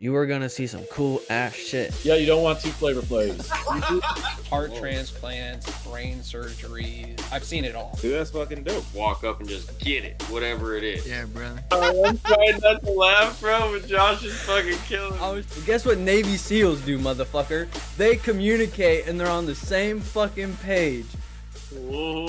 you are gonna see some cool ass shit. Yeah, you don't want two Flavor Flays. Heart transplants, brain surgeries. I've seen it all. Dude, that's fucking dope. Walk up and just get it, whatever it is. Yeah, brother. I'm trying not to laugh, bro, but Josh is fucking killing me. Guess what Navy SEALs do, motherfucker? They communicate and they're on the same fucking page. Whoa.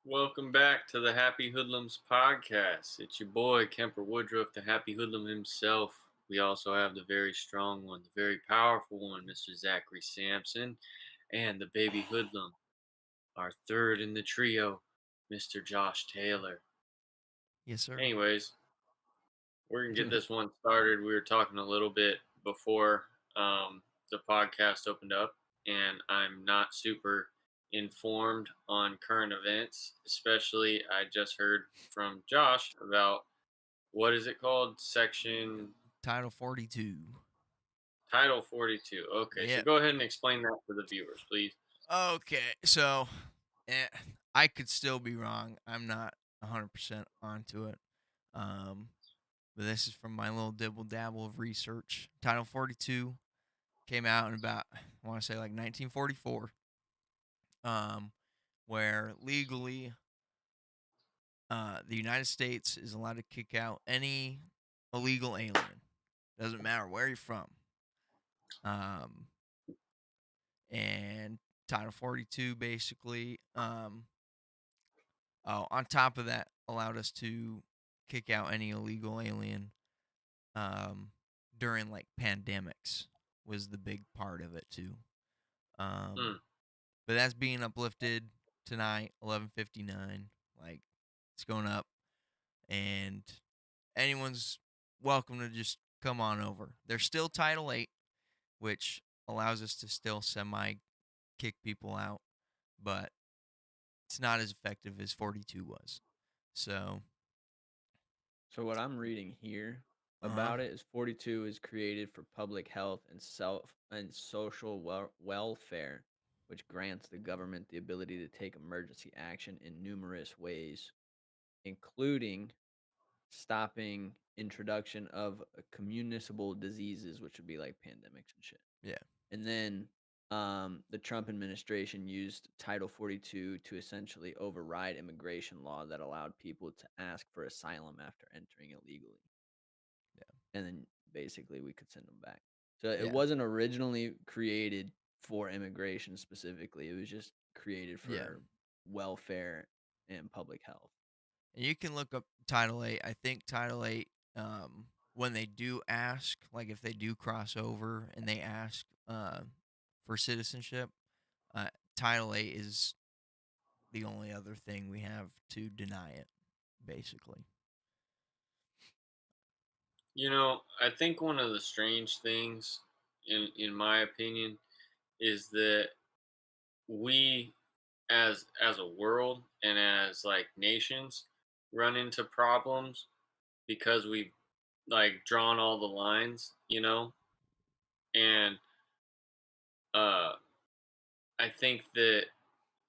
Welcome back to the Happy Hoodlums podcast. It's your boy, Kemper Woodruff, the Happy Hoodlum himself. We also have the very strong one, the very powerful one, Mr. Zack Sampson, and the baby hoodlum, our third in the trio, Mr. Josh Taylor. Yes, sir. Anyways, we're going to get this one started. We were talking a little bit before the podcast opened up, and I'm not super informed on current events. Especially, I just heard from Josh about, what is it called? Title 42. Title 42. Okay, Yeah. so go ahead and explain that for the viewers, please. Okay, so I could still be wrong. I'm not 100% onto it. But this is from my little dibble dabble of research. Title 42 came out in about, I want to say like 1944. Where legally the United States is allowed to kick out any illegal alien. Doesn't matter where you're from. And Title 42 basically, on top of that, allowed us to kick out any illegal alien during like pandemics was the big part of it too. But that's being uplifted tonight, 11:59. Like, it's going up, and anyone's welcome to just come on over. There's still Title 8, which allows us to still semi-kick people out, but it's not as effective as 42 was. So what I'm reading here about it is 42 is created for public health and social welfare, which grants the government the ability to take emergency action in numerous ways, including stopping introduction of communicable diseases, which would be like pandemics and shit. Yeah. And then the Trump administration used Title 42 to essentially override immigration law that allowed people to ask for asylum after entering illegally. Yeah. And then basically we could send them back. So it wasn't originally created for immigration specifically. It was just created for welfare and public health. And you can look up Title 8. I think Title 8, when they do ask, like if they do cross over and they ask for citizenship, Title 8 is the only other thing we have to deny it, basically. You know, I think one of the strange things, in my opinion, is that we, as a world and as like nations, run into problems because we've like drawn all the lines, you know, and I think that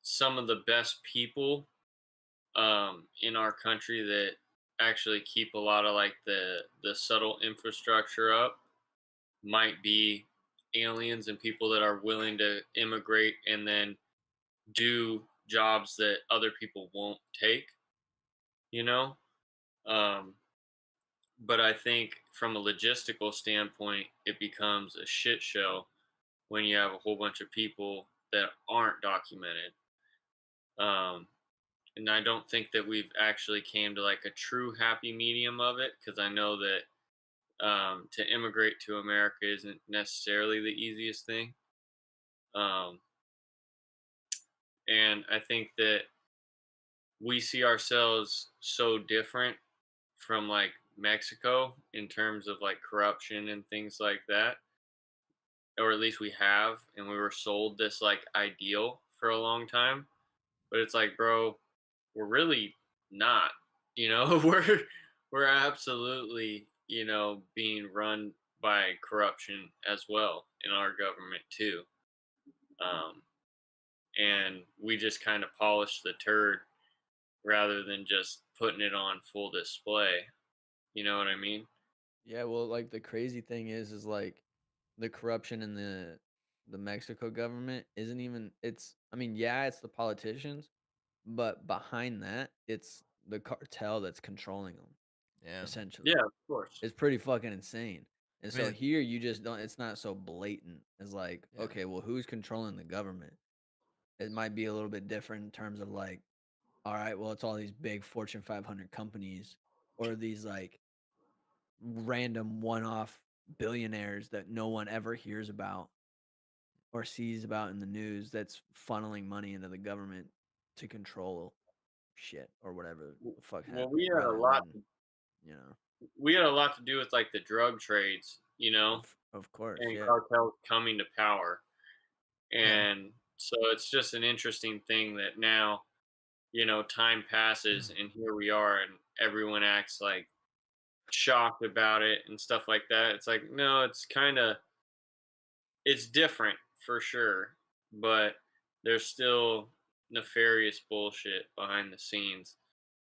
some of the best people in our country that actually keep a lot of like the subtle infrastructure up might be aliens and people that are willing to immigrate and then do jobs that other people won't take, you know. But I think from a logistical standpoint, it becomes a shit show when you have a whole bunch of people that aren't documented. And I don't think that we've actually came to like a true happy medium of it, because I know that to immigrate to America isn't necessarily the easiest thing. And I think that we see ourselves so different from like Mexico in terms of like corruption and things like that, or at least we have, and we were sold this like ideal for a long time. But it's like, bro, we're really not, you know. we're absolutely, you know, being run by corruption as well in our government too. And we just kind of polish the turd rather than just putting it on full display. You know what I mean? Yeah, well, like the crazy thing is like the corruption in the Mexico government isn't even it's I mean, yeah, it's the politicians, but behind that, it's the cartel that's controlling them Yeah. essentially. Yeah, of course. It's pretty fucking insane. And I so mean, here you just don't it's not so blatant as like, yeah. okay, well, who's controlling the government? It might be a little bit different in terms of like, all right, well, it's all these big Fortune 500 companies or these like random one-off billionaires that no one ever hears about or sees about in the news that's funneling money into the government to control shit or whatever the fuck Well, happening rather than, you know, we had a lot to do with like the drug trades, you know, of course, and yeah. cartels coming to power. Yeah. And so it's just an interesting thing that now, time passes and here we are and everyone acts like shocked about it and stuff like that. It's like, no, it's different for sure, but there's still nefarious bullshit behind the scenes,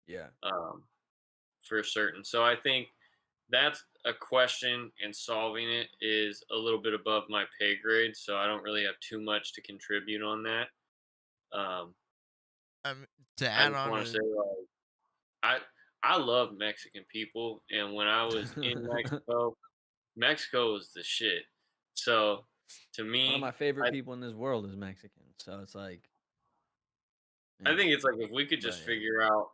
Yeah. um, for certain. So I think that's a question, and solving it is a little bit above my pay grade. So I don't really have too much to contribute on that. Um, Um, to I add just on want to say, to like, I I love Mexican people, and when I was in Mexico, Mexico was the shit. So to One of my me, favorite I people in this world is Mexican. So it's like, I yeah, think it's like if we could but just yeah. figure out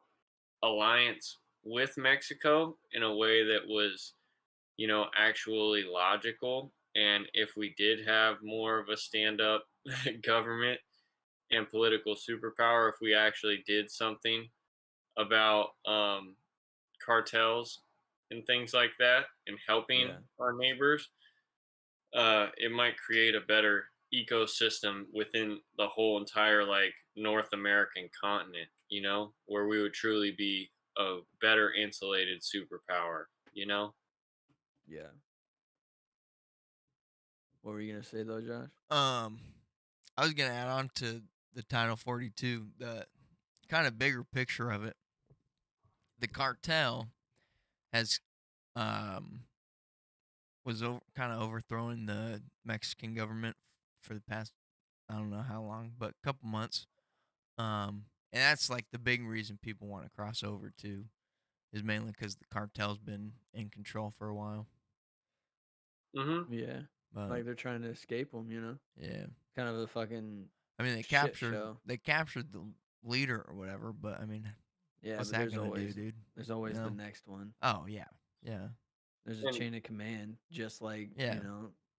alliance with Mexico in a way that was, actually logical, and if we did have more of a stand-up government and political superpower, if we actually did something about cartels and things like that and helping Yeah. our neighbors, it might create a better ecosystem within the whole entire like North American continent, where we would truly be a better insulated superpower, you know? Yeah. What were you gonna say though, Josh? um I was gonna add on to the Title 42, the kind of bigger picture of it. The cartel has um was kind of overthrowing the Mexican government for the past, I don't know how long, but a couple months. And that's like the big reason people want to cross over to, is mainly because the cartel's been in control for a while. Mhm. Yeah. But Like they're trying to escape them, you know? yeah, Kind of a fucking I mean shit show. they captured the leader or whatever. But I mean, Yeah, what's but that gonna do, dude? there's You always the know? next one. Oh yeah, yeah, There's a And chain of command, just like, yeah. Just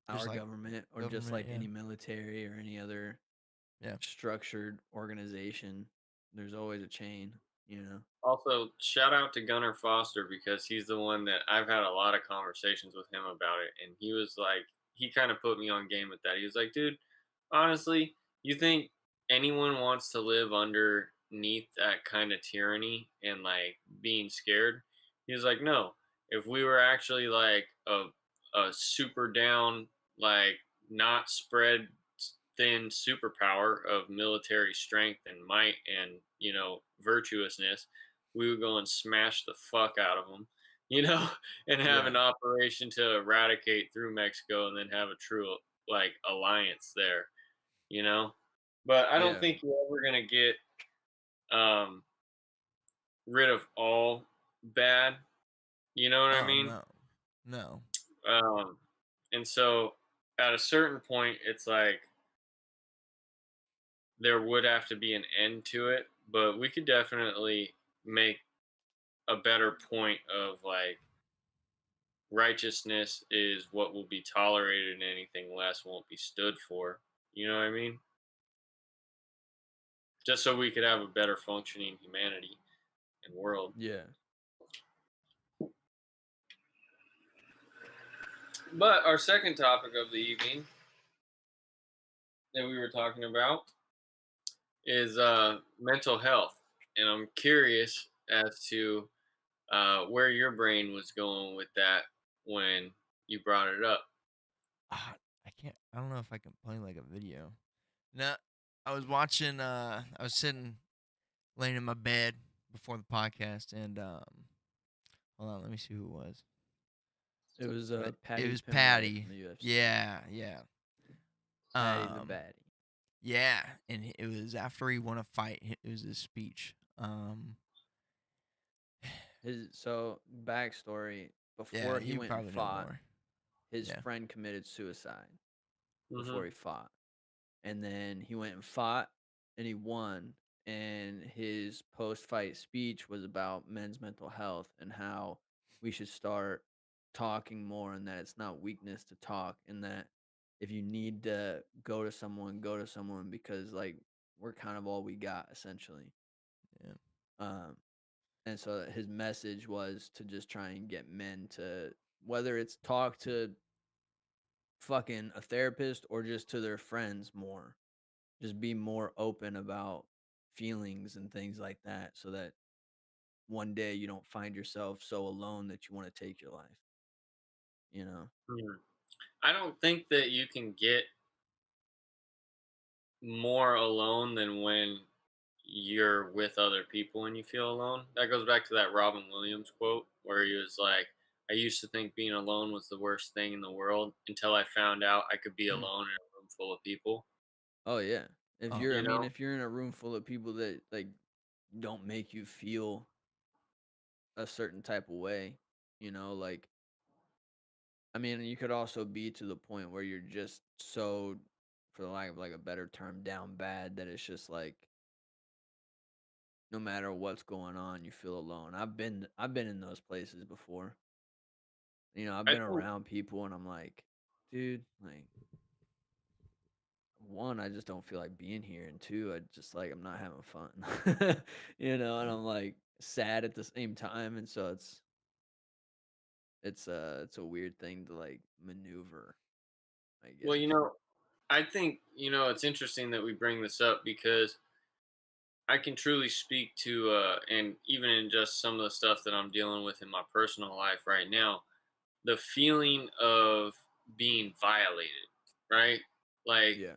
our like government or just government, like yeah, any military or any other yeah. structured organization. There's always a chain, you know? also, shout out to Gunnar Foster because he's the one that I've had a lot of conversations with him about it. And he was like, he kind of put me on game with that. He was like, dude, honestly, you think anyone wants to live underneath that kind of tyranny and like being scared? He was like, no. If we were actually like a super down, like not spread thin superpower of military strength and might and virtuousness, we would go and smash the fuck out of them, and have Yeah. an operation to eradicate through Mexico and then have a true like alliance there, you know. But I don't Yeah. think you're ever gonna get um, rid of all bad. You know what I Oh mean? no, no. Um, and so at a certain point, it's like there would have to be an end to it, but we could definitely make a better point of like righteousness is what will be tolerated and anything less won't be stood for. You know what I mean? Just so we could have a better functioning humanity and world. Yeah. But our second topic of the evening that we were talking about is mental health. And I'm curious as to where your brain was going with that when you brought it up. I can't. I don't know if I can play like a video. No, I was watching. I was sitting, laying in my bed, before the podcast, and hold on, let me see who it was. It was But it Patty was Pimblett Patty. from the UFC. Yeah, yeah. Patty the Um, baddie. yeah, and it was after he won a fight. It was his speech. So backstory: Yeah, before he you went and probably know fought, more. his Yeah. friend committed suicide Hmm. before he fought, and then he went and fought, and he won. And his post-fight speech was about men's mental health and how we should start talking more, and that it's not weakness to talk, and that if you need to go to someone because like we're kind of all we got essentially. Yeah. Um, and so his message was to just try and get men to, whether it's talk to fucking a therapist or just to their friends more, just be more open about feelings and things like that, so that one day you don't find yourself so alone that you want to take your life, you know? I don't think that you can get more alone than when you're with other people and you feel alone. That goes back to that Robin Williams quote where he was like, I used to think being alone was the worst thing in the world until I found out I could be alone in a room full of people. Oh yeah. If Oh, you're, I You mean, know? if you're in a room full of people that like don't make you feel a certain type of way, like, I mean, you could also be to the point where you're just so, for the lack of like a better term, down bad that it's just like no matter what's going on, you feel alone. I've been in those places before. I've I been think around people and I'm like, dude, like, one, I just don't feel like being here, and two, I just like I'm not having fun. And I'm like sad at the same time, and so it's a weird thing to like maneuver, I well, guess. I think, it's interesting that we bring this up because I can truly speak to and even in just some of the stuff that I'm dealing with in my personal life right now, the feeling of being violated, right? Like Yeah.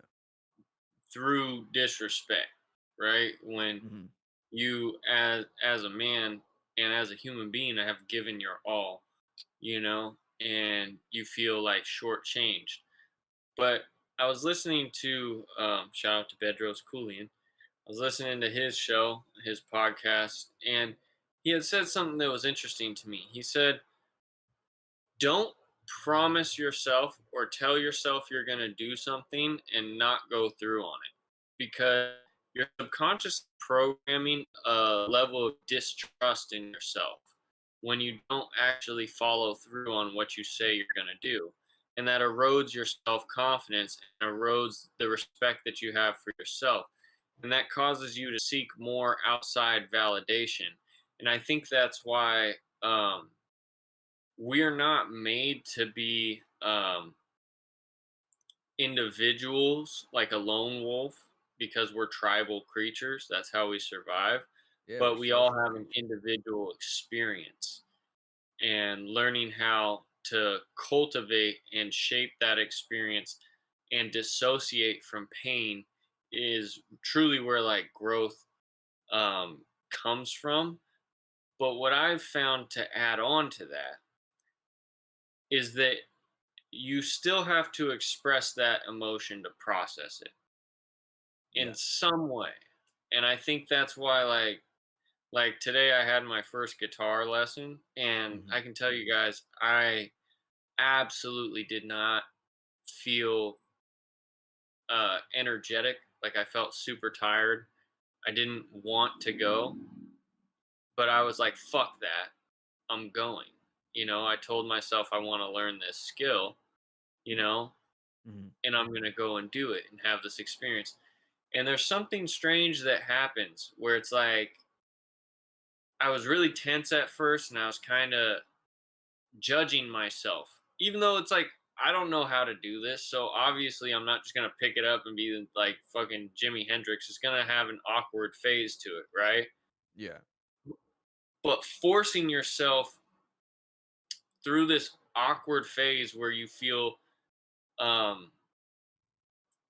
through disrespect, right? When Mhm. you as a man and as a human being have given your all, and you feel like shortchanged. But I was listening to shout out to Bedros Koulian. I was listening to his show, his podcast, and he had said something that was interesting to me. He said, don't promise yourself or tell yourself you're going to do something and not go through on it because you're subconsciously programming a level of distrust in yourself when you don't actually follow through on what you say you're going to do. And that erodes your self confidence and erodes the respect that you have for yourself. And that causes you to seek more outside validation. And I think that's why we're not made to be individuals like a lone wolf because we're tribal creatures. That's how we survive. Yeah, we're But we all social have an creatures. individual experience, and learning how to cultivate and shape that experience and dissociate from pain is truly where like growth um, comes from. But what I've found to add on to that is that you still have to express that emotion to process it in Yeah. some way. And I think that's why like today I had my first guitar lesson and Mhm. I can tell you guys I absolutely did not feel energetic. Like I felt super tired. I didn't want to go, but I was like fuck that. I'm going. I told myself I want to learn this skill, you know, Mhm. and I'm going to go and do it and have this experience. And there's something strange that happens where it's like I was really tense at first and I was kind of judging myself, even though it's like I don't know how to do this. So obviously, I'm not just going to pick it up and be like fucking Jimi Hendrix. It's going to have an awkward phase to it, right? Yeah. But forcing yourself through this awkward phase where you feel um,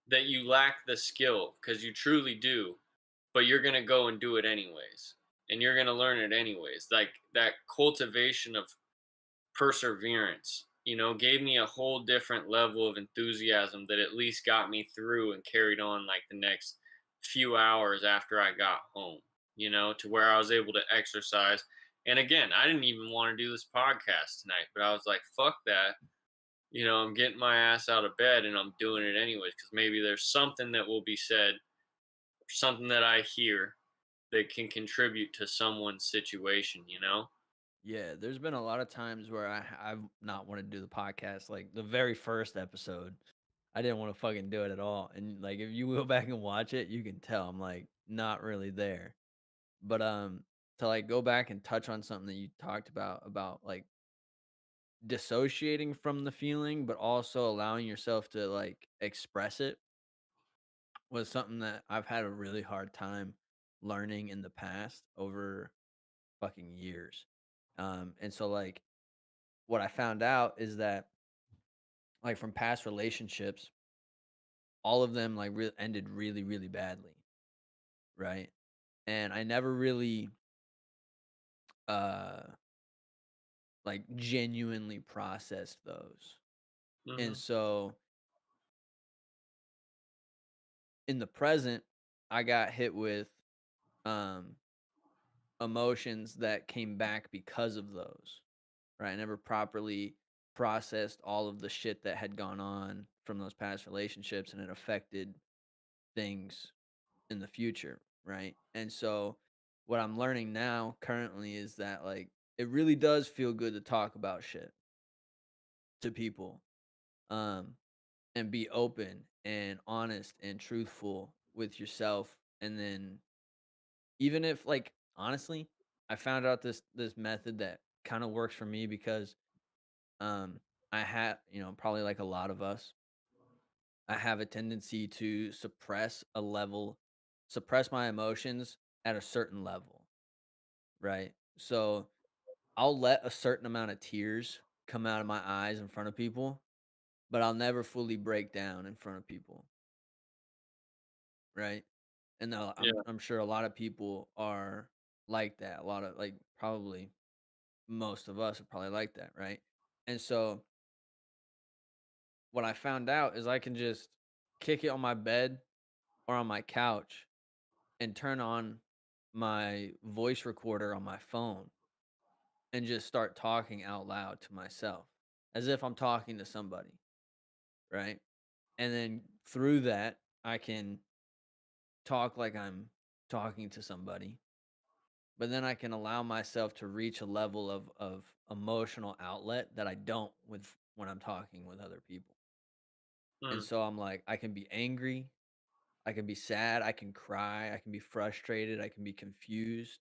that you lack the skill because you truly do, but you're going to go and do it anyways. and you're going to learn it anyways. Like that cultivation of perseverance, gave me a whole different level of enthusiasm that at least got me through and carried on like the next few hours after I got home, to where I was able to exercise. And again, I didn't even want to do this podcast tonight, but I was like, fuck that. I'm getting my ass out of bed and I'm doing it anyways because maybe there's something that will be said, or something that I hear that can contribute to someone's situation. Yeah, there's been a lot of times where I've not wanted to do the podcast. Like the very first episode, I didn't want to fucking do it at all. And like if you go back and watch it, you can tell I'm like not really there. But to like go back and touch on something that you talked about like dissociating from the feeling, but also allowing yourself to like express it was something that I've had a really hard time learning in the past over fucking years. And so like what I found out is that like from past relationships, all of them like ended really, really badly, right? And I never really uh like genuinely processed those. And Hmm. so in the present, I got hit with um emotions that came back because of those. Right? I never properly processed all of the shit that had gone on from those past relationships and it affected things in the future, right? And so what I'm learning now currently is that like it really does feel good to talk about shit to people. Um and be open and honest and truthful with yourself and then even if like honestly, I found out this method that kind of works for me because um I have, probably like a lot of us, I have a tendency to suppress my emotions at a certain level, right? So I'll let a certain amount of tears come out of my eyes in front of people, but I'll never fully break down in front of people, right? And Yeah. I'm sure a lot of people are like that. A lot of like probably most of us are probably like that, right? And so what I found out is I can just kick it on my bed or on my couch and turn on my voice recorder on my phone and just start talking out loud to myself as if I'm talking to somebody, right? And then through that, I can talk like I'm talking to somebody, but then I can allow myself to reach a level of emotional outlet that I don't with when I'm talking with other people. And Mm. so I'm like, I can be angry, I can be sad, I can cry, I can be frustrated, I can be confused,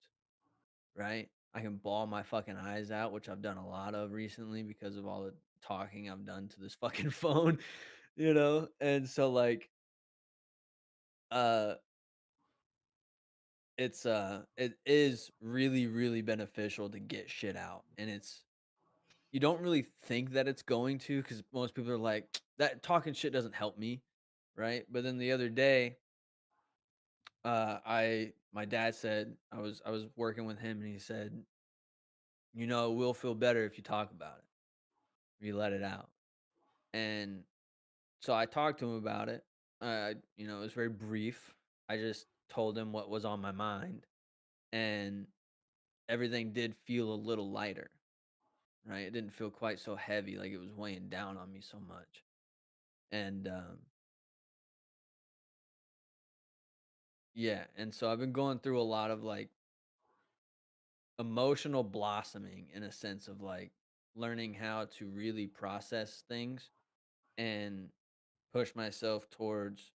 right? I can bawl my fucking eyes out, which I've done a lot of recently because of all the talking I've done to this fucking phone, And so like uh it is really really beneficial to get shit out and it's you don't really think that it's going to cuz most people are like that talking shit doesn't help me, right? But then the other day I my dad said I was working with him and he said, it will feel better if you talk about it. If you let it out." And so I talked to him about it. It was very brief. I just told him what was on my mind, and everything did feel a little lighter, right? It didn't feel quite so heavy, like it was weighing down on me so much. And yeah, and so I've been going through a lot of like emotional blossoming in a sense of like learning how to really process things and push myself towards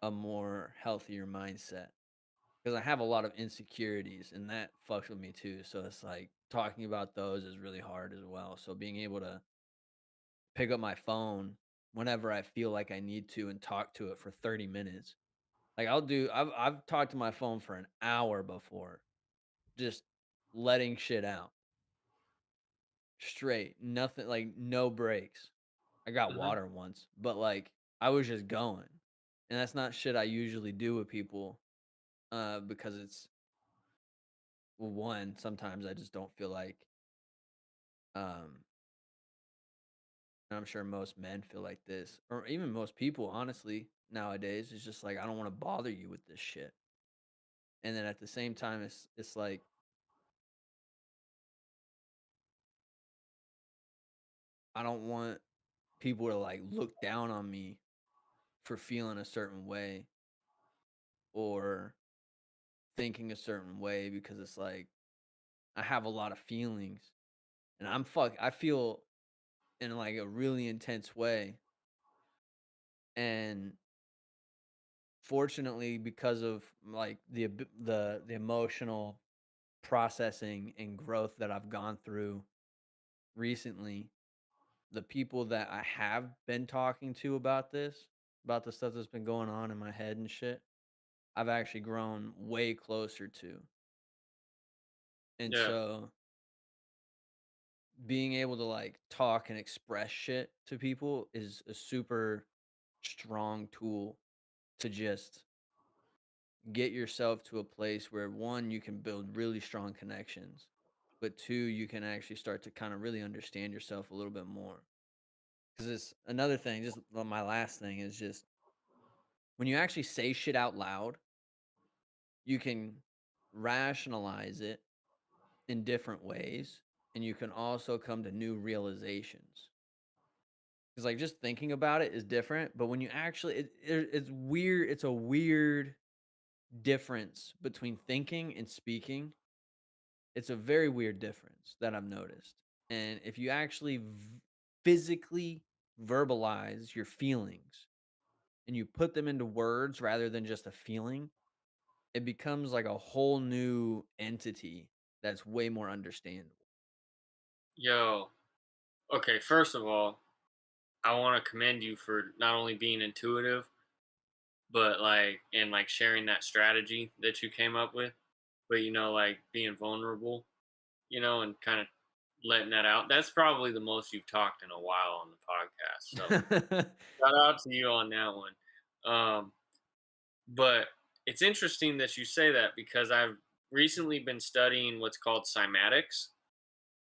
a more healthier mindset. Because I have a lot of insecurities, and that fucks with me too. So it's like talking about those is really hard as well. So being able to pick up my phone whenever I feel like I need to and talk to it for 30 minutes. Like I've talked to my phone for an hour before, just letting shit out straight, nothing like no breaks. I got Hmm. water once, but like I was just going, and that's not shit I usually do with people, because well, one, sometimes I just don't feel like, um, and I'm sure most men feel like this, or even most people, honestly, nowadays. It's just like I don't want to bother you with this shit. And then at the same time, it's like I don't want people to like look down on me for feeling a certain way or thinking a certain way because it's like I have a lot of feelings and I feel in like a really intense way. And fortunately, because of like the emotional processing and growth that I've gone through recently, the people that I have been talking to about this, about the stuff that's been going on in my head and shit, I've actually grown way closer to. And Yeah. so being able to like talk and express shit to people is a super strong tool to just get yourself to a place where one, you can build really strong connections, but two, you can actually start to kind of really understand yourself a little bit more. Because it's another thing, just my last thing is just when you actually say shit out loud, you can rationalize it in different ways and you can also come to new realizations. Because like just thinking about it is different, but when you actually, it's weird. It's a weird difference between thinking and speaking. It's a very weird difference that I've noticed. And if you actually physically verbalize your feelings and you put them into words rather than just a feeling, it becomes like a whole new entity that's way more understandable. Yo. Okay. First of all, I want to commend you for not only being intuitive, but like and like sharing that strategy that you came up with, but like being vulnerable, and kind of letting that out. That's probably the most you've talked in a while on the podcast. So shout out to you on that one. But it's interesting that you say that because I've recently been studying what's called cymatics,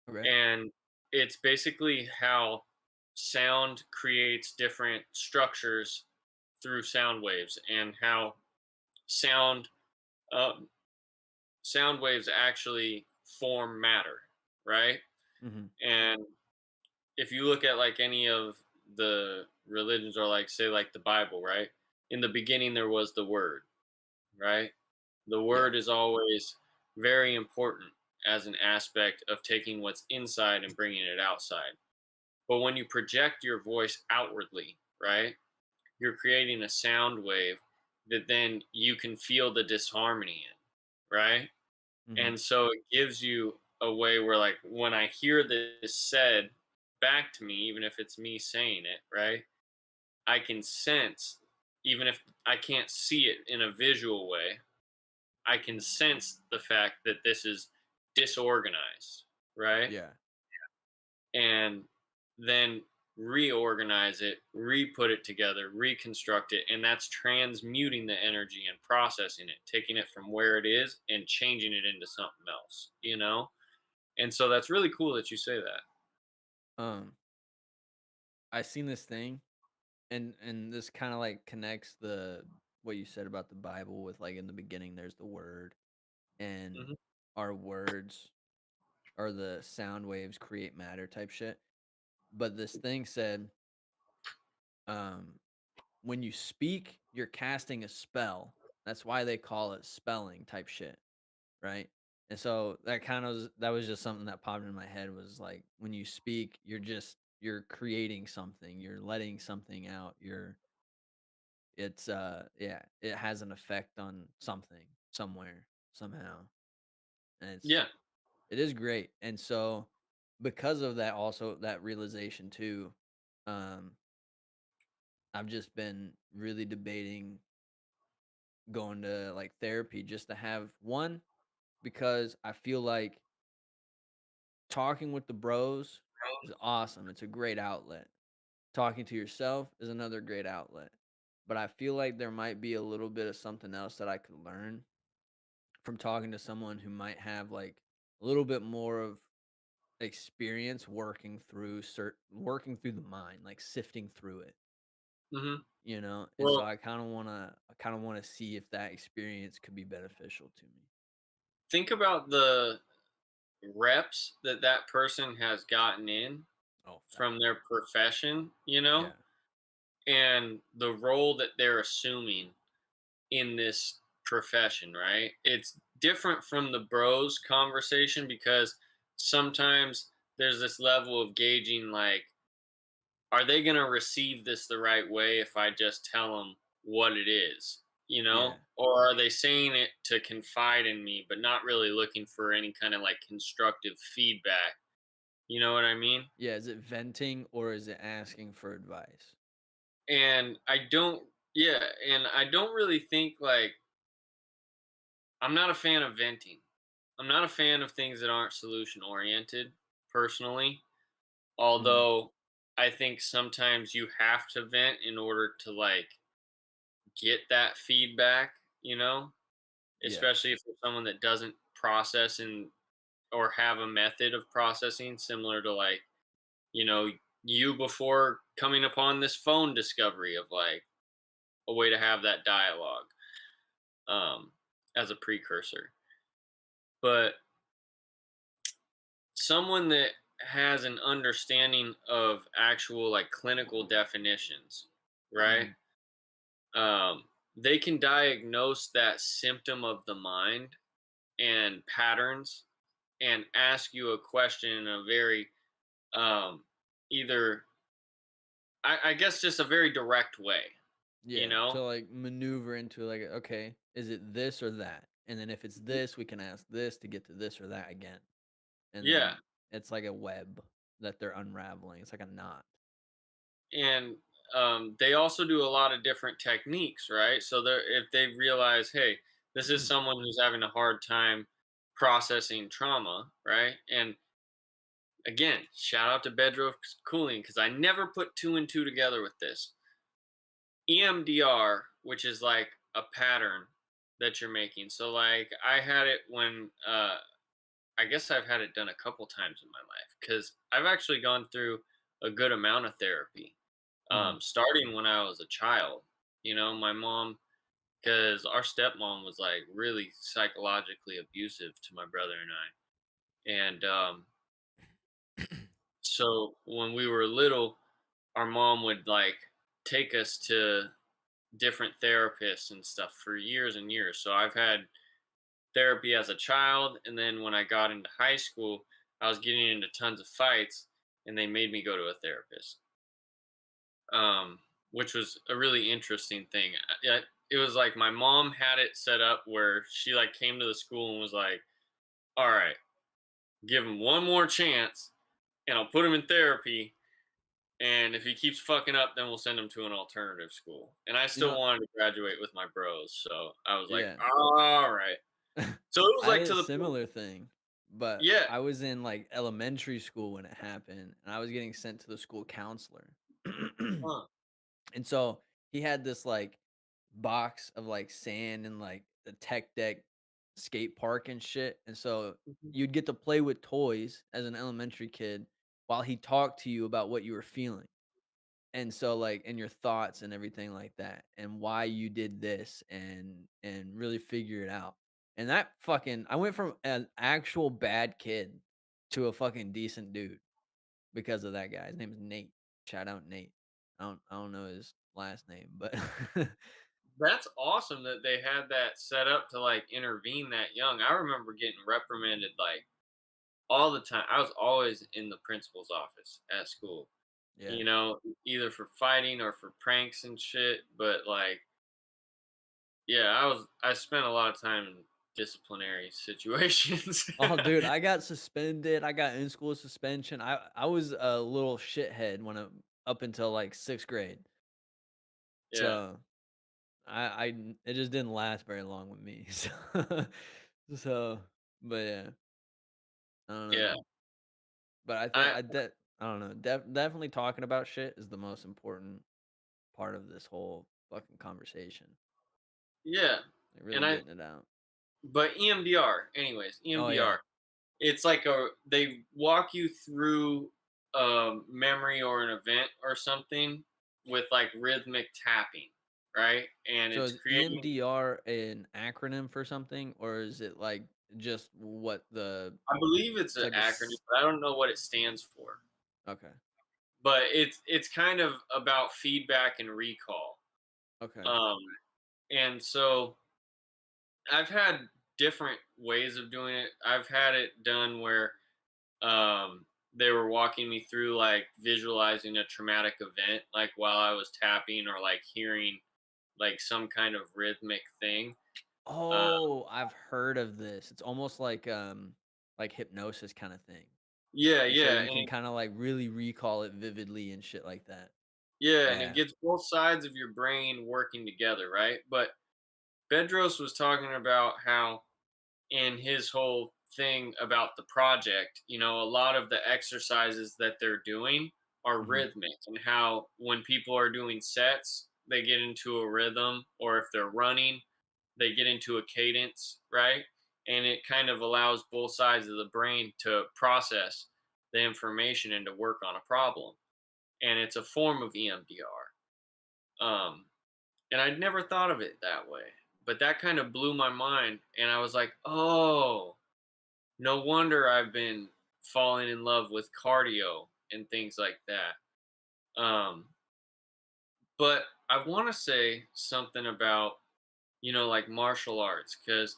Okay. and it's basically how sound creates different structures through sound waves and how sound um, sound waves actually form matter, right? Hmm. And if you look at like any of the religions or like say like the Bible, right? In the beginning there was the word, right? The Yeah. word is always very important as an aspect of taking what's inside and bringing it outside. But when you project your voice outwardly, right? You're creating a sound wave that then you can feel the disharmony in, right? Hmm. And so it gives you a way where, like, when I hear this said back to me, even if it's me saying it, right? I can sense, even if I can't see it in a visual way, I can sense the fact that this is disorganized, right? Yeah. And then reorganize it, re-put it together, reconstruct it, and that's transmuting the energy and processing it, taking it from where it is and changing it into something else. And so that's really cool that you say that. Um, I seen this thing and this kind of like connects the what you said about the Bible with like in the beginning there's the word and Hmm. our words or the sound waves create matter type shit. But this thing said, um, when you speak, you're casting a spell. That's why they call it spelling type shit, right? And so that was just something that popped in my head was like when you speak, you're creating something, you're letting something out, yeah, it has an effect on something somewhere somehow. And Yeah. it is great. And so because of that also that realization too, um I've just been really debating going to like therapy just to have one because I feel like talking with the bros is awesome. It's a great outlet. Talking to yourself is another great outlet. But I feel like there might be a little bit of something else that I could learn from talking to someone who might have like a little bit more of experience working through the mind, like sifting through it, Hmm. you know? And so Well, I kind of want to see if that experience could be beneficial to me. think about the reps that that person has gotten in Oh, from fact. their profession, Yeah. and the role that they're assuming in this profession, right? It's different from the bros conversation because sometimes there's this level of gauging like, are they going to receive this the right way if I just tell them what it is, Yeah. Or are they saying it to confide in me, but not really looking for any kind of like constructive feedback? You know what I mean? Yeah, is it venting or is it asking for advice? And yeah, and I don't really think like, I'm not a fan of venting. I'm not a fan of things that aren't solution oriented personally. Mhm. Although I think sometimes you have to vent in order to like get that feedback, Yeah. especially if you're someone that doesn't process and or have a method of processing similar to like, you know, you before coming upon this phone discovery of like a way to have that dialogue um as a precursor. But someone that has an understanding of actual like clinical definitions, right? Mhm. um they can diagnose that symptom of the mind and patterns and ask you a question in a very um either I guess just a very direct way, you Yeah, know to like maneuver into like, okay, is it this or that? And then if it's this, we can ask this to get to this or that again. And yeah. then it's like a web that they're unraveling. It's like a knot. And they also do a lot of different techniques, right? So if they realize, hey, this is someone who's having a hard time processing trauma, right? And again, shout out to bedrock cooling because I never put two and two together with this. EMDR, which is like a pattern that you're making. So like I had it when I guess I've had it done a couple times in my life because I've actually gone through a good amount of therapy, Mhm. starting when I was a child. My mom, because our stepmom was like really psychologically abusive to my brother and I. And so when we were little, our mom would like take us to different therapists and stuff for years and years. So I've had therapy as a child, and then when I got into high school, I was getting into tons of fights, and they made me go to a therapist, which was a really interesting thing. It was like my mom had it set up where she like came to the school and was like, "All right, give him one more chance, and I'll put him in therapy." And if he keeps fucking up, then we'll send him to an alternative school. And I You still know, wanted to graduate with my bros. So I was like, yeah. all right. So it was I had like a to the point. similar thing, but Yeah. I was in like elementary school when it happened, and I was getting sent to the school counselor. Huh. And so he had this like box of like sand and like the tech deck skate park and shit. And so Mhm. you'd get to play with toys as an elementary kid while he talked to you about what you were feeling. And so like and your thoughts and everything like that and why you did this and really figure it out. And that fucking I went from an actual bad kid to a fucking decent dude because of that guy. His name is Nate. Shout out Nate. I don't know his last name, but That's awesome that they had that set up to like intervene that young. I remember getting reprimanded like all the time. I was always in the principal's office at school, yeah. either for fighting or for pranks and shit. But like, yeah, I spent a lot of time in disciplinary situations. Oh, dude, I got suspended. I got in school suspension. I was a little shithead up until like 6th grade. Yeah. So it just didn't last very long with me. So, but yeah, I don't know. Yeah. But I think I I don't know. Definitely talking about shit is the most important part of this whole fucking conversation. yeah. Like And really I getting it out. but EMDR, anyways, Oh yeah. EMDR. It's like they walk you through a memory or an event or something with like rhythmic tapping, right? And So it's is creating. EMDR an acronym for something, or is it like just what the I believe it's it's an like acronym, but I don't know what it stands for. okay. But it's kind of about feedback and recall. Okay. Um, and so I've had different ways of doing it. I've had it done where they were walking me through like visualizing a traumatic event, like while I was tapping or like hearing like some kind of rhythmic thing. Uh, Oh, I've heard of this. It's almost like hypnosis kind of thing. yeah, And so yeah, you can kind of like really recall it vividly and shit like that. and it Yeah. gets both sides of your brain working together, right? But Bedros was talking about how in his whole thing about the project, a lot of the exercises that they're doing are Mhm. rhythmic, and how when people are doing sets, they get into a rhythm, or if they're running, they get into a cadence, right? And it kind of allows both sides of the brain to process the information and to work on a problem. And it's a form of EMDR. And I'd never thought of it that way. But that kind of blew my mind. And I was like, oh, no wonder I've been falling in love with cardio and things like that. But I want to say something about, like martial arts, because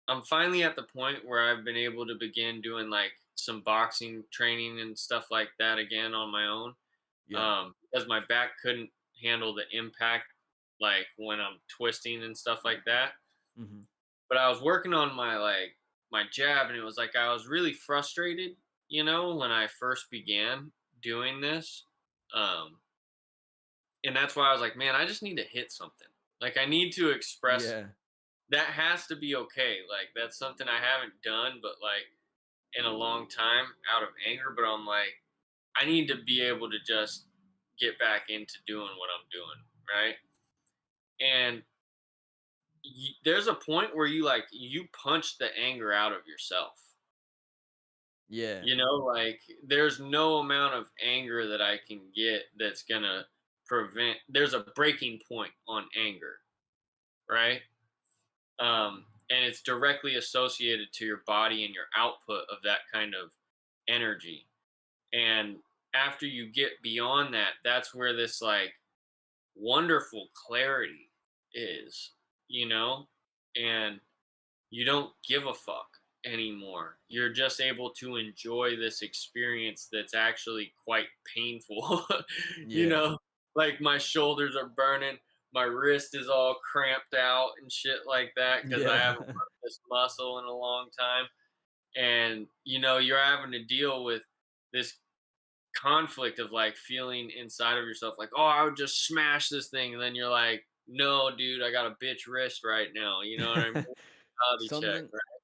I'm finally at the point where I've been able to begin doing like some boxing training and stuff like that again on my own. Yeah. Because my back couldn't handle the impact, like when I'm twisting and stuff like that. Mhm. But I was working on my jab, and it was like I was really frustrated, when I first began doing this. Um, and that's why I was like, man, I just need to hit something. Like I need to express Yeah. that has to be okay. Like that's something I haven't done, but like in a long time out of anger. But I'm like, I need to be able to just get back into doing what I'm doing, right? And there's a point where you punch the anger out of yourself. Yeah. Like there's no amount of anger that I can get that's gonna prevent. There's a breaking point on anger, right? And it's directly associated to your body and your output of that kind of energy. And after you get beyond that, that's where this like wonderful clarity is, you know? And you don't give a fuck anymore. You're just able to enjoy this experience that's actually quite painful. you Yeah. know, like my shoulders are burning, my wrist is all cramped out and shit like that because I Yeah. haven't worked this muscle in a long time. And, you're having to deal with this conflict of like feeling inside of yourself like, oh, I would just smash this thing. And then you're like, no, dude, I got a bitch wrist right now. You know what I mean? Reality check, Something right?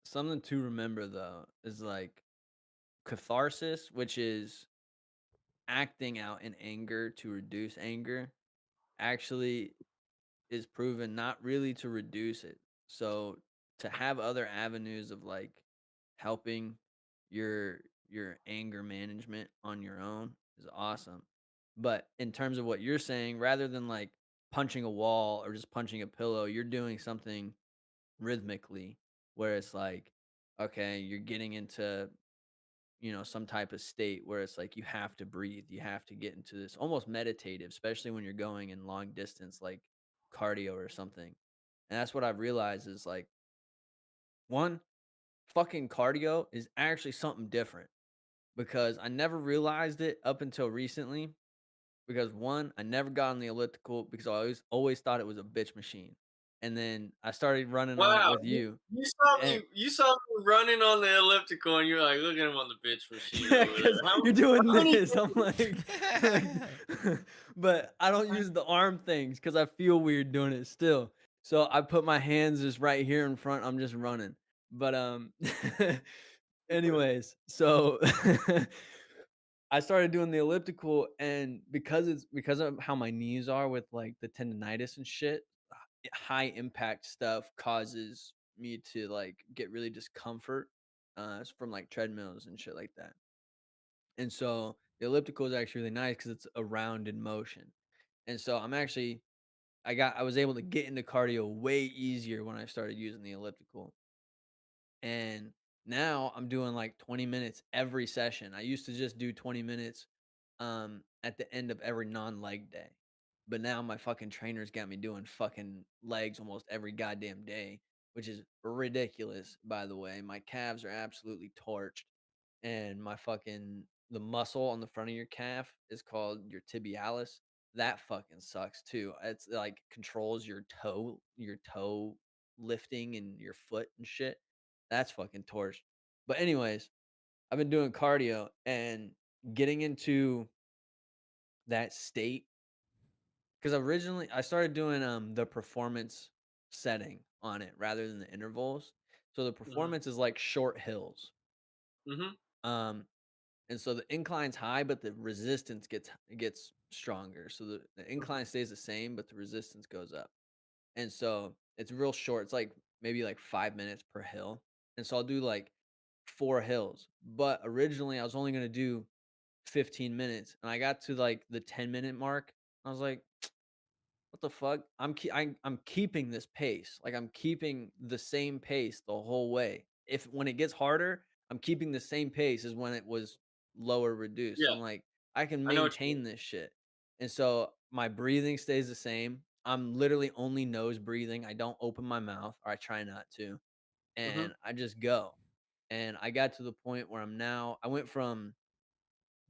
something to remember though is like catharsis, which is acting out in anger to reduce anger, actually is proven not really to reduce it. So to have other avenues of like helping your your anger management on your own is awesome. But in terms of what you're saying, rather than like punching a wall or just punching a pillow, you're doing something rhythmically where it's like, okay, you're getting into some type of state where it's like you have to breathe, you have to get into this almost meditative, especially when you're going in long distance, like cardio or something. And that's what I've realized is like, one, fucking cardio is actually something different because I never realized it up until recently. Because one, I never got on the elliptical because I always thought it was a bitch machine. And then I started running on it Wow, with you. And you saw me running on the elliptical, and you're like, look at him on the bitch machine yeah, over there. because you're doing How many this. I'm like, but I don't use the arm things because I feel weird doing it still. So I put my hands just right here in front. I'm just running. But anyways, so I started doing the elliptical, and because of how my knees are with like the tendonitis and shit, high impact stuff causes me to like get really discomfort from like treadmills and shit like that. And so the elliptical is actually really nice because it's a rounded motion. And so I was able to get into cardio way easier when I started using the elliptical. And now I'm doing like 20 minutes every session. I used to just do 20 minutes at the end of every non-leg day. But now my fucking trainers got me doing fucking legs almost every goddamn day, which is ridiculous, by the way. My calves are absolutely torched, and the muscle on the front of your calf is called your tibialis. That fucking sucks too. It's like controls your toe lifting and your foot and shit. That's fucking torched. But anyways, I've been doing cardio and getting into that state because originally I started doing the performance setting on it rather than the intervals. So the Mhm. performance is like short hills. Mhm. Um and so the incline's high, but the resistance gets stronger. So the Mhm. incline stays the same, but the resistance goes up. And so it's real short. It's like maybe like 5 minutes per hill. And so I'll do like 4 hills. But originally I was only gonna do 15 minutes. And I got to like the 10-minute mark. I was like, what the fuck? I'm keeping this pace. Like I'm keeping the same pace the whole way. If when it gets harder, I'm keeping the same pace as when it was lower reduced. So Yeah, I'm like, I can I know what you mean. maintain this shit. And so my breathing stays the same. I'm literally only nose breathing. I don't open my mouth, or I try not to. Mhm. And I just go. And I got to the point where I went from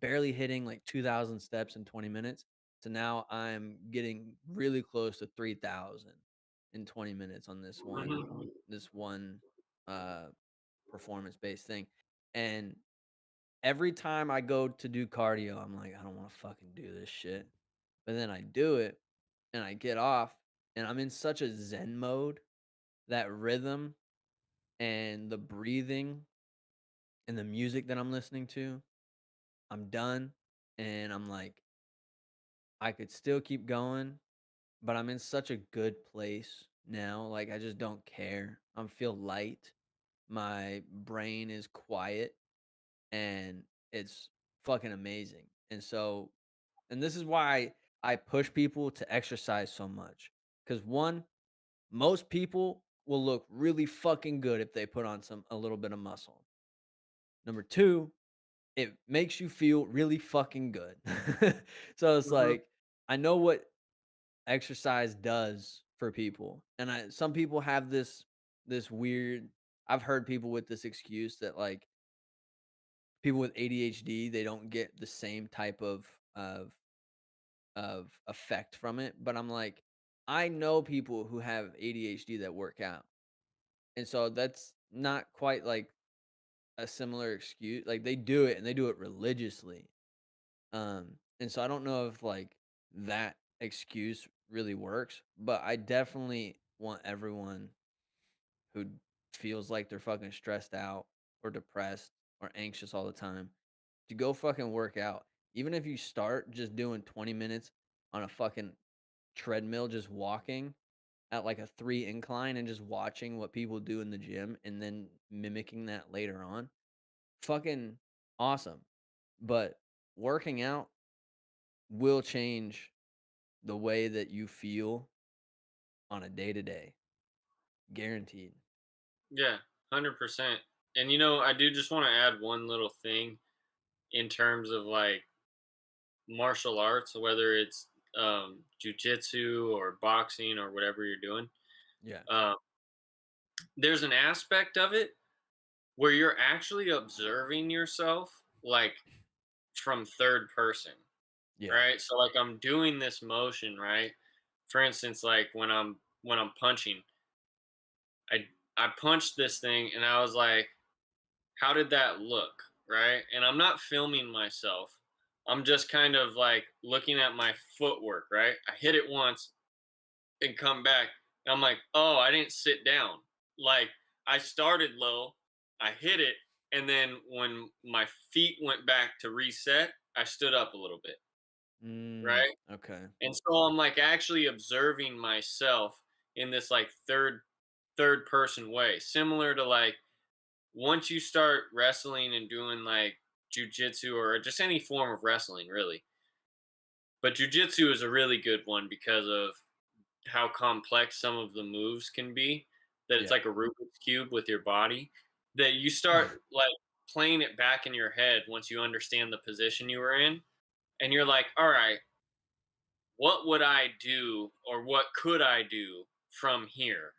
barely hitting like 2,000 steps in 20 minutes. So now I'm getting really close to 3,000 in 20 minutes on Mhm. this one uh performance based thing. And every time I go to do cardio, I'm like, I don't want to fucking do this shit. But then I do it and I get off and I'm in such a zen mode, that rhythm and the breathing and the music that I'm listening to, I'm done and I'm like, I could still keep going, but I'm in such a good place now. Like I just don't care. I feel light. My brain is quiet and it's fucking amazing. And this is why I push people to exercise so much. Cuz one, most people will look really fucking good if they put on a little bit of muscle. Number 2, it makes you feel really fucking good. So it's Mhm. like I know what exercise does for people. And some people have this weird, I've heard people with this excuse that like people with ADHD, they don't get the same type of effect from it, but I'm like, I know people who have ADHD that work out. And so that's not quite like a similar excuse. Like they do it and they do it religiously. And so I don't know if like that excuse really works, but I definitely want everyone who feels like they're fucking stressed out or depressed or anxious all the time to go fucking work out. Even if you start just doing 20 minutes on a fucking treadmill, just walking at like a 3 incline and just watching what people do in the gym and then mimicking that later on. Fucking awesome. But working out will change the way that you feel on a day to day. Guaranteed. Yeah, 100%. And I do just want to add one little thing in terms of like martial arts, whether it's jujitsu or boxing or whatever you're doing. Yeah. Uh, there's an aspect of it where you're actually observing yourself like from third person, Yeah. right? So like I'm doing this motion, right? For instance, like when I'm punching, I punched this thing and I was like, how did that look? Right. And I'm not filming myself. I'm just kind of like looking at my footwork. Right. I hit it once and come back. And I'm like, oh, I didn't sit down. Like I started low, I hit it. And then when my feet went back to reset, I stood up a little bit. Right. Okay. And so I'm like actually observing myself in this like third third person way, similar to like once you start wrestling and doing like jujitsu or just any form of wrestling, really. But jujitsu is a really good one because of how complex some of the moves can be. That it's Yeah. like a Rubik's cube with your body. That you start like playing it back in your head once you understand the position you were in, and you're like, all right, what would I do or what could I do from here?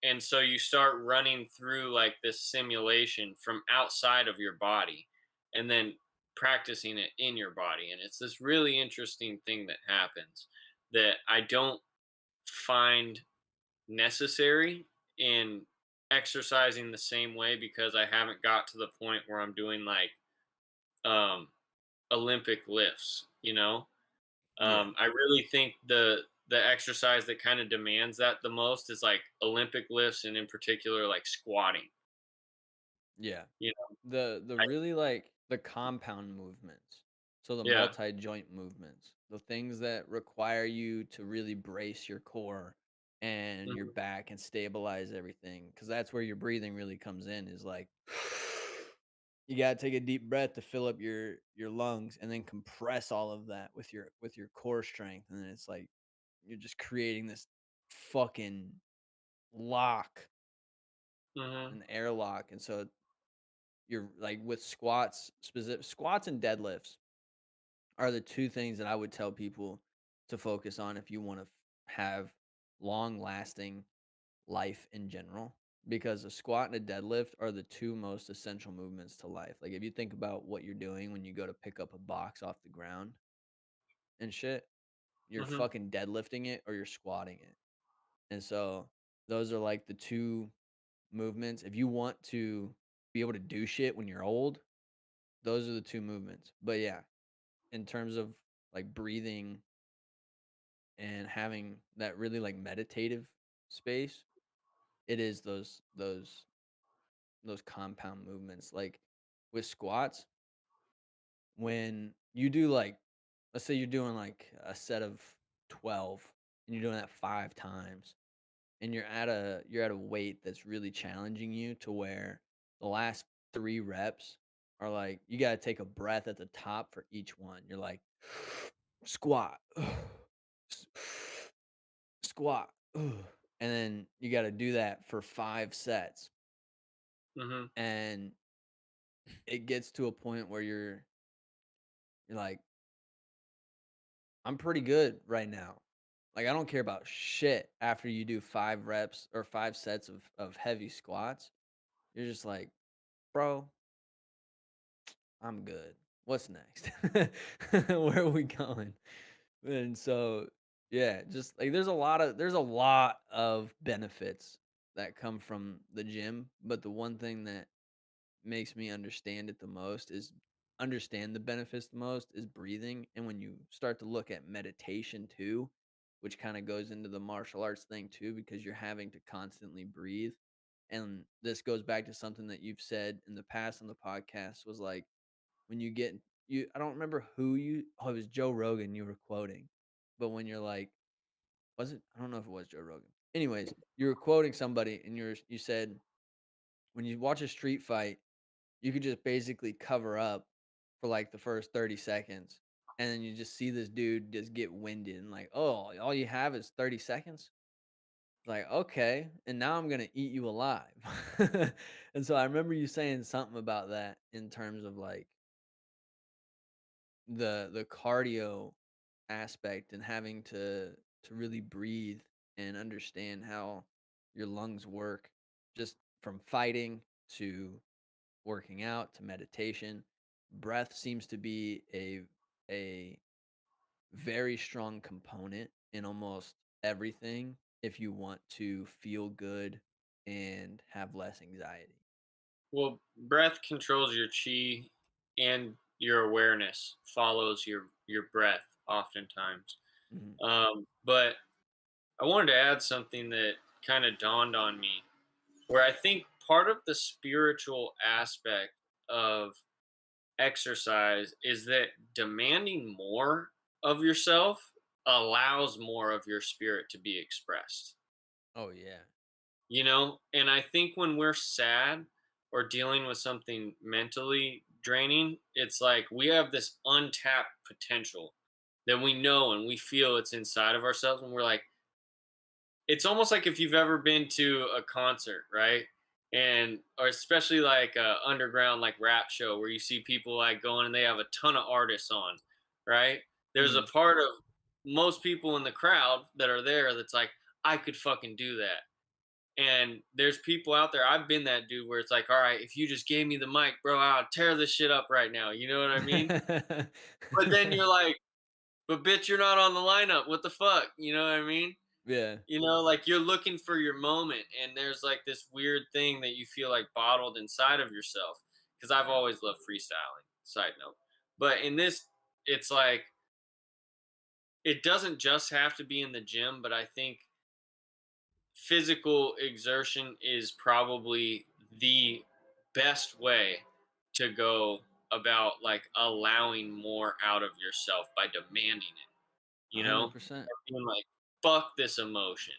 And so you start running through like this simulation from outside of your body and then practicing it in your body. And it's this really interesting thing that happens that I don't find necessary in exercising the same way because I haven't got to the point where I'm doing like um Olympic lifts, you know? Yeah. I really think the exercise that kind of demands that the most is like Olympic lifts and in particular like squatting. Yeah. You know, The I, really like the compound movements. So the yeah, multi-joint movements, the things that require you to really brace your core and your mhm, back and stabilize everything cuz that's where your breathing really comes in is like you got to take a deep breath to fill up your lungs and then compress all of that with your core strength and then it's like you're just creating this fucking lock, mhm, an airlock and so you're like with squats, specific squats and deadlifts are the two things that I would tell people to focus on if you want to have long lasting life in general. Because a squat and a deadlift are the two most essential movements to life. Like if you think about what you're doing when you go to pick up a box off the ground and shit, you're mhm. fucking deadlifting it or you're squatting it. And so those are like the two movements. If you want to be able to do shit when you're old, those are the two movements. But yeah, in terms of like breathing and having that really like meditative space, it is those compound movements. Like with squats, when you do like let's say you're doing like a set of 12 and you're doing that 5 times and you're at a weight that's really challenging you to where the last 3 reps are like you got to take a breath at the top for each one. You're like squat, s- squat, and then you got to do that for 5 sets, Mhm. and it gets to a point where you're like, I'm pretty good right now. Like I don't care about shit after you do 5 reps or 5 sets of heavy squats. You're just like, bro, I'm good. What's next? Where are we going? And so, yeah, just like there's a lot of benefits that come from the gym, but the one thing that makes me understand the benefits the most is breathing. And when you start to look at meditation too, which kind of goes into the martial arts thing too, because you're having to constantly breathe. And this goes back to something that you've said in the past on the podcast was like when you get you I don't remember who you oh it was Joe Rogan you were quoting, but when you're like was it I don't know if it was Joe Rogan. Anyways, you were quoting somebody and you said when you watch a street fight, you could just basically cover up for like the first 30 seconds and then you just see this dude just get winded and like, "Oh, all you have is 30 seconds?" Like, "Okay, and now I'm going to eat you alive." And so I remember you saying something about that in terms of like the cardio aspect and having to really breathe and understand how your lungs work just from fighting to working out to meditation. Breath seems to be a very strong component in almost everything if you want to feel good and have less anxiety. Well, breath controls your chi, and your awareness follows your breath oftentimes. Mhm. But I wanted to add something that kind of dawned on me, where I think part of the spiritual aspect of exercise is that demanding more of yourself allows more of your spirit to be expressed. Oh yeah. you know? And I think when we're sad or dealing with something mentally draining, it's like we have this untapped potential that we know and we feel it's inside of ourselves. And we're like, it's almost like if you've ever been to a concert, right? And or especially like a underground like rap show where you see people like going and they have a ton of artists on, right? There's a Mhm. part of most people in the crowd that are there that's like, I could fucking do that. And there's people out there, I've been that dude where it's like, all right, if you just gave me the mic, bro, I'll tear this shit up right now. You know what I mean? But then you're like, but bitch, you're not on the lineup. What the fuck? You know what I mean? Yeah. You know, like you're looking for your moment, and there's like this weird thing that you feel like bottled inside of yourself. Because I've always loved freestyling, side note. But in this, it's like it doesn't just have to be in the gym, but I think physical exertion is probably the best way to go about like allowing more out of yourself by demanding it, you know, 100%. or being like, fuck this emotion,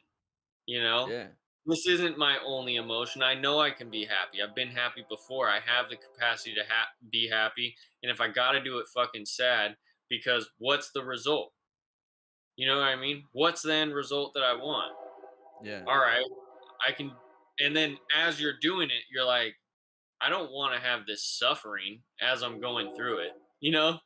you know, Yeah. this isn't my only emotion. I know I can be happy. I've been happy before. I have the capacity to be happy. And if I got to do it fucking sad, because what's the result? You know what I mean? What's the end result that I want? Yeah. All right, I can. And then as you're doing it, you're like, I don't want to have this suffering as I'm going through it. You know,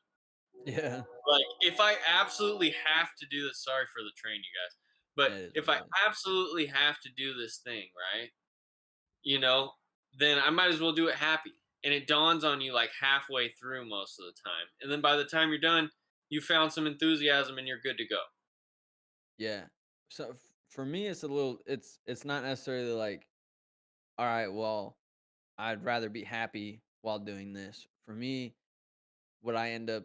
Yeah. like if I absolutely have to do this, sorry for the train, you guys, but It is if what I it is. absolutely have to do this thing, right? You know, then I might as well do it happy. And it dawns on you like halfway through most of the time. And then by the time you're done, you found some enthusiasm and you're good to go. Yeah. So for me, it's a little. It's not necessarily like, all right, well, I'd rather be happy while doing this. For me, what I end up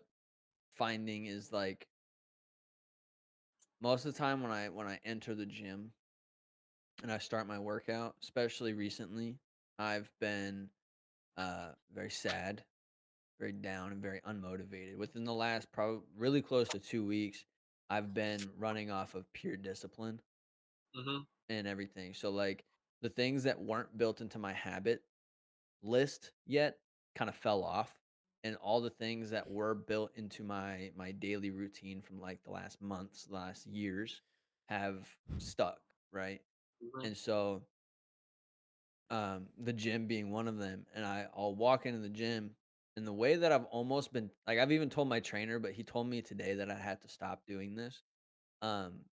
finding is like most of the time when I enter the gym and I start my workout, especially recently, I've been very sad, very down, and very unmotivated. Within the last probably really close to 2 weeks, I've been running off of pure discipline Hmm. and everything. So like the things that weren't built into my habit list yet kind of fell off, and all the things that were built into my daily routine from like the last months, last years have stuck, right? Hmm. And so the gym being one of them, and I'll walk into the gym, and the way that I've almost been like, I've even told my trainer, but he told me today that I had to stop doing this um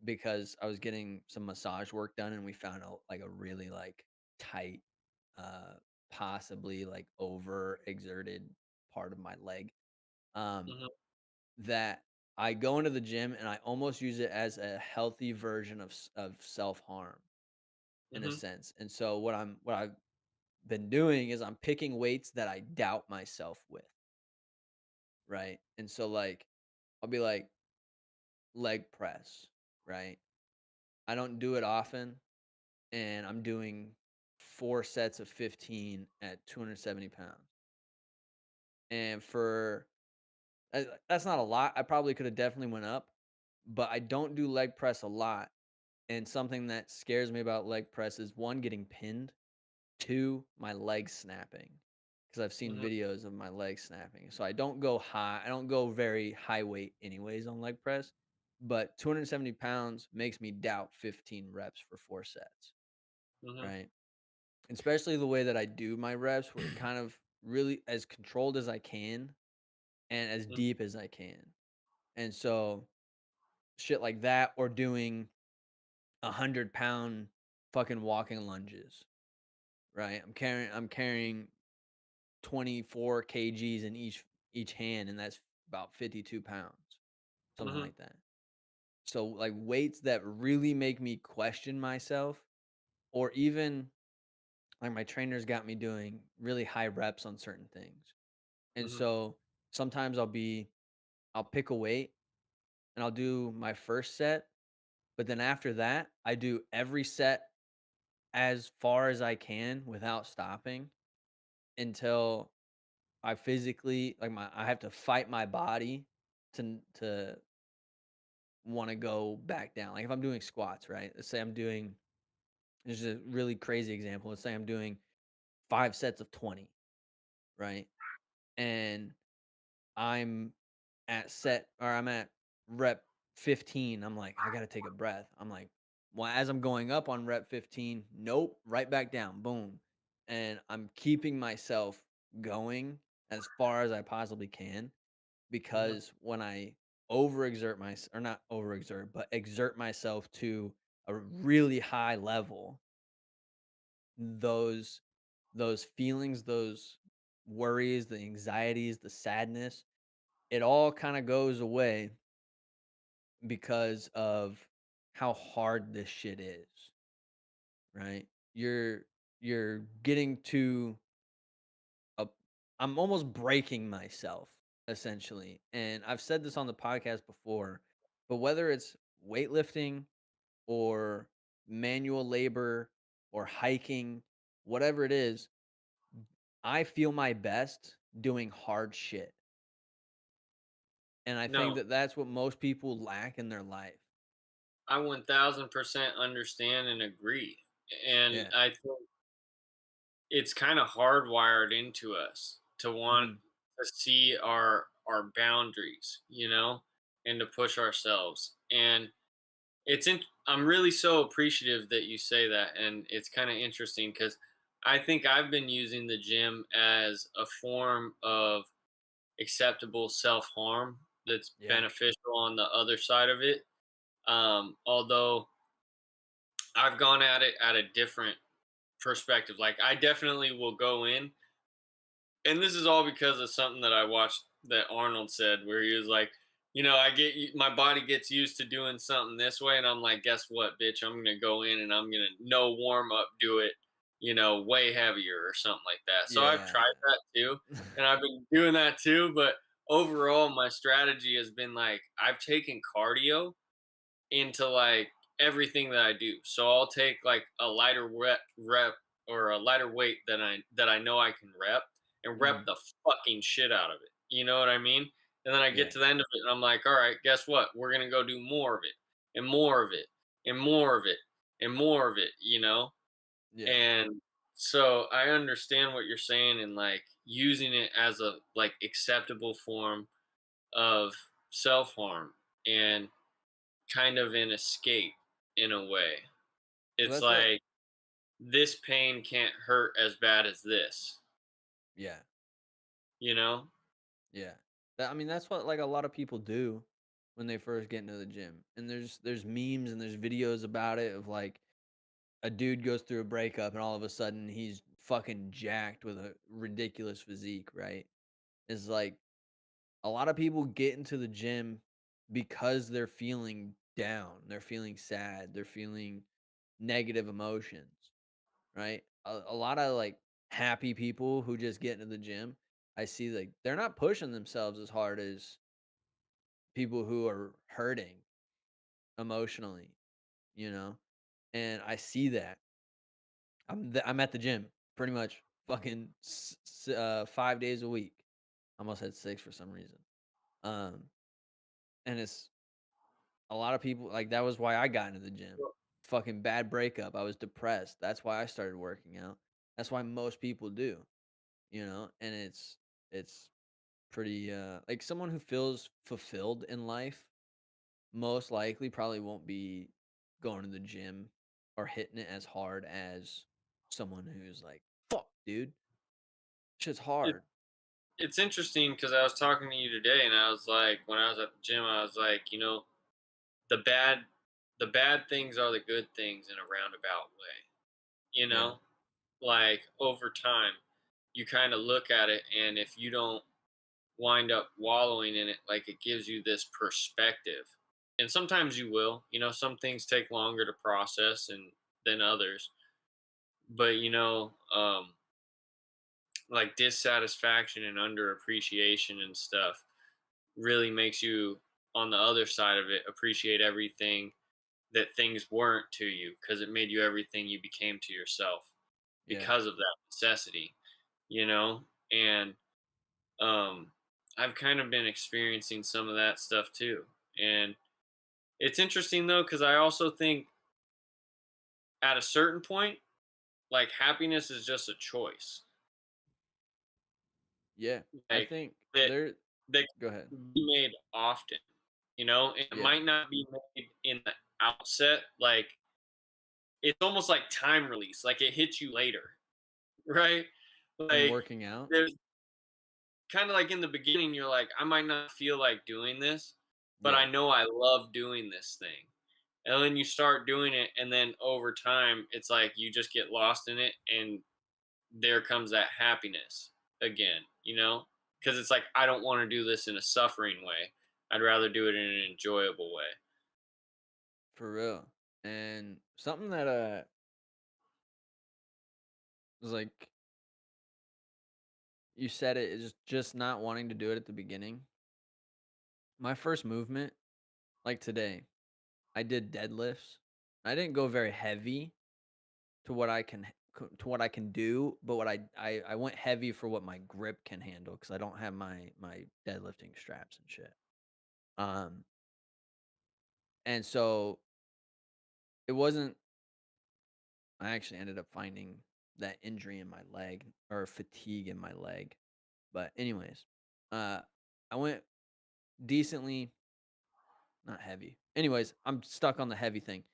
because I was getting some massage work done, and we found out like a really like tight, uh possibly like over exerted part of my leg, um Hmm. that I go into the gym and I almost use it as a healthy version of of self-harm in a Hmm. sense. And so what I've been doing is I'm picking weights that I doubt myself with, right? And so like I'll be like leg press, right? I don't do it often, and I'm doing 4 sets of 15 at 270 pounds. And for that's not a lot. I probably could have definitely went up, but I don't do leg press a lot. And something that scares me about leg press is one, getting pinned, two, my legs snapping. Because I've seen Hmm. videos of my legs snapping. So I don't go high. I don't go very high weight anyways on leg press. But 270 pounds makes me doubt 15 reps for 4 sets, Hmm. right? Especially the way that I do my reps, where it kind of really as controlled as I can and as Hmm. deep as I can. And so shit like that, or doing 100-pound fucking walking lunges, right? I'm carrying 24 kgs in each hand, and that's about 52 pounds, something Hmm. like that. So like weights that really make me question myself, or even like my trainers got me doing really high reps on certain things. And Hmm. so sometimes I'll pick a weight and I'll do my first set, but then after that, I do every set as far as I can without stopping until I physically like my I have to fight my body to want to go back down. Like if I'm doing squats, right? Let's say I'm doing This is a really crazy example. Let's say I'm doing 5 sets of 20, right? And I'm I'm at rep 15. I'm like, I gotta take a breath. I'm like, well, as I'm going up on rep 15, nope, right back down, boom. And I'm keeping myself going as far as I possibly can Mhm. because when I overexert my or not overexert, but exert myself to a really high level, those those feelings, those worries, the anxieties, the sadness, it all kind of goes away because of how hard this shit is, right? You're getting to a I'm almost breaking myself essentially. And I've said this on the podcast before, but whether it's weightlifting or manual labor or hiking, whatever it is, I feel my best doing hard shit. And I think No, that that's what most people lack in their life. I 1000% understand and agree. And Yeah. I think it's kind of hardwired into us to want Mhm. to see our boundaries, and to push ourselves. And I'm really so appreciative that you say that, and it's kind of interesting because I think I've been using the gym as a form of acceptable self-harm that's Yeah. beneficial on the other side of it. Although I've gone at it at a different perspective. Like I definitely will go in, and this is all because of something that I watched that Arnold said, where he was like, my body gets used to doing something this way, and I'm like, guess what, bitch? I'm gonna go in and I'm gonna no warm up do it, way heavier or something like that. So I've Yeah. tried that too, and I've been doing that too. But overall, my strategy has been like I've taken cardio into like everything that I do. So I'll take like a lighter rep or a lighter weight that I know I can rep and rep Mhm. the fucking shit out of it. You know what I mean? And then I get Yeah. to the end of it and I'm like, all right, guess what? We're gonna go do more of it and more of it and more of it and more of it. Yeah. And so I understand what you're saying and like using it as a like acceptable form of self harm and kind of an escape in a way. Well, It's that's what like this pain can't hurt as bad as this, yeah. you know? Yeah. That I mean, that's what, like, a lot of people do when they first get into the gym, and there's memes and there's videos about it of, like, a dude goes through a breakup and all of a sudden he's fucking jacked with a ridiculous physique, right? It's like, a lot of people get into the gym because they're feeling down, they're feeling sad, they're feeling negative emotions. Right? A lot of like happy people who just get into the gym, I see like they're not pushing themselves as hard as people who are hurting emotionally, you know? And I see that. I'm at the gym pretty much fucking 5 days a week. I almost had 6 for some reason. Um and it's a lot of people like that was why I got into the gym. Well, Fucking bad breakup. I was depressed. That's why I started working out. That's why most people do. And it's pretty like someone who feels fulfilled in life most likely probably won't be going to the gym or hitting it as hard as someone who's like, fuck dude, shit's It, hard. it's interesting because I was talking to you today and I was like, when I was at the gym, I was like, the bad the bad things are the good things in a roundabout way, you Yeah, know? Like over time, you kind of look at it and if you don't wind up wallowing in it, like it gives you this perspective. And sometimes you will, some things take longer to process and than others. But like dissatisfaction and underappreciation and stuff really makes you on the other side of it appreciate everything that things weren't to you because it made you everything you became to yourself yeah. because of that necessity, you know? And um I've kind of been experiencing some of that stuff too. And it's interesting though, because I also think at a certain point, like happiness is just a choice. Yeah. I Like think that there that go ahead. can be made often. It Yeah. might not be made in the outset. Like it's almost like time release. Like it hits you later, right? In Like working out? there's kind of like in the beginning, you're like, I might not feel like doing this, but Yeah. I know I love doing this thing. And then you start doing it, and then over time, it's like you just get lost in it, and there comes that happiness again, Because it's like, I don't want to do this in a suffering way. I'd rather do it in an enjoyable way. For real. And something that was like you said it is just not wanting to do it at the beginning. My first movement, like today, I did deadlifts. I didn't go very heavy to what I can do, but what I went heavy for what my grip can handle because I don't have my deadlifting straps and shit. Um, and so it wasn't. I actually ended up finding that injury in my leg or fatigue in my leg. But anyways, uh, I went decently not heavy. Anyways, I'm stuck on the heavy thing.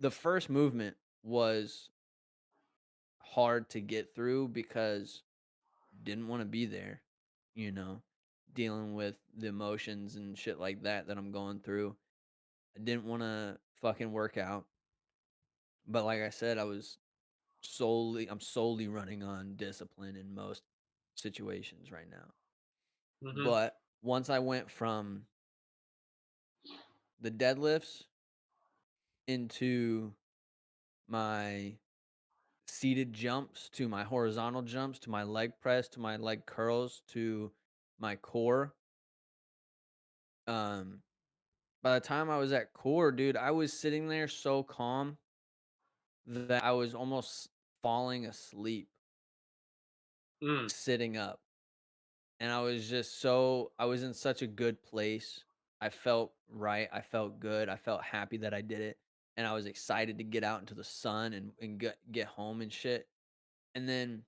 The first movement was hard to get through because didn't want to be there, you know, dealing with the emotions and shit like that I'm going through. I didn't want to fucking work out. But like I said, I'm solely running on discipline in most situations right now. Hmm. But once I went from the deadlifts into my seated jumps to my horizontal jumps to my leg press to my leg curls to my core, um by the time I was at core, dude, I was sitting there so calm that I was almost falling asleep Mm. sitting up. And I was in such a good place. I felt right. I felt good. I felt happy that I did it. And I was excited to get out into the sun and get home and shit. And then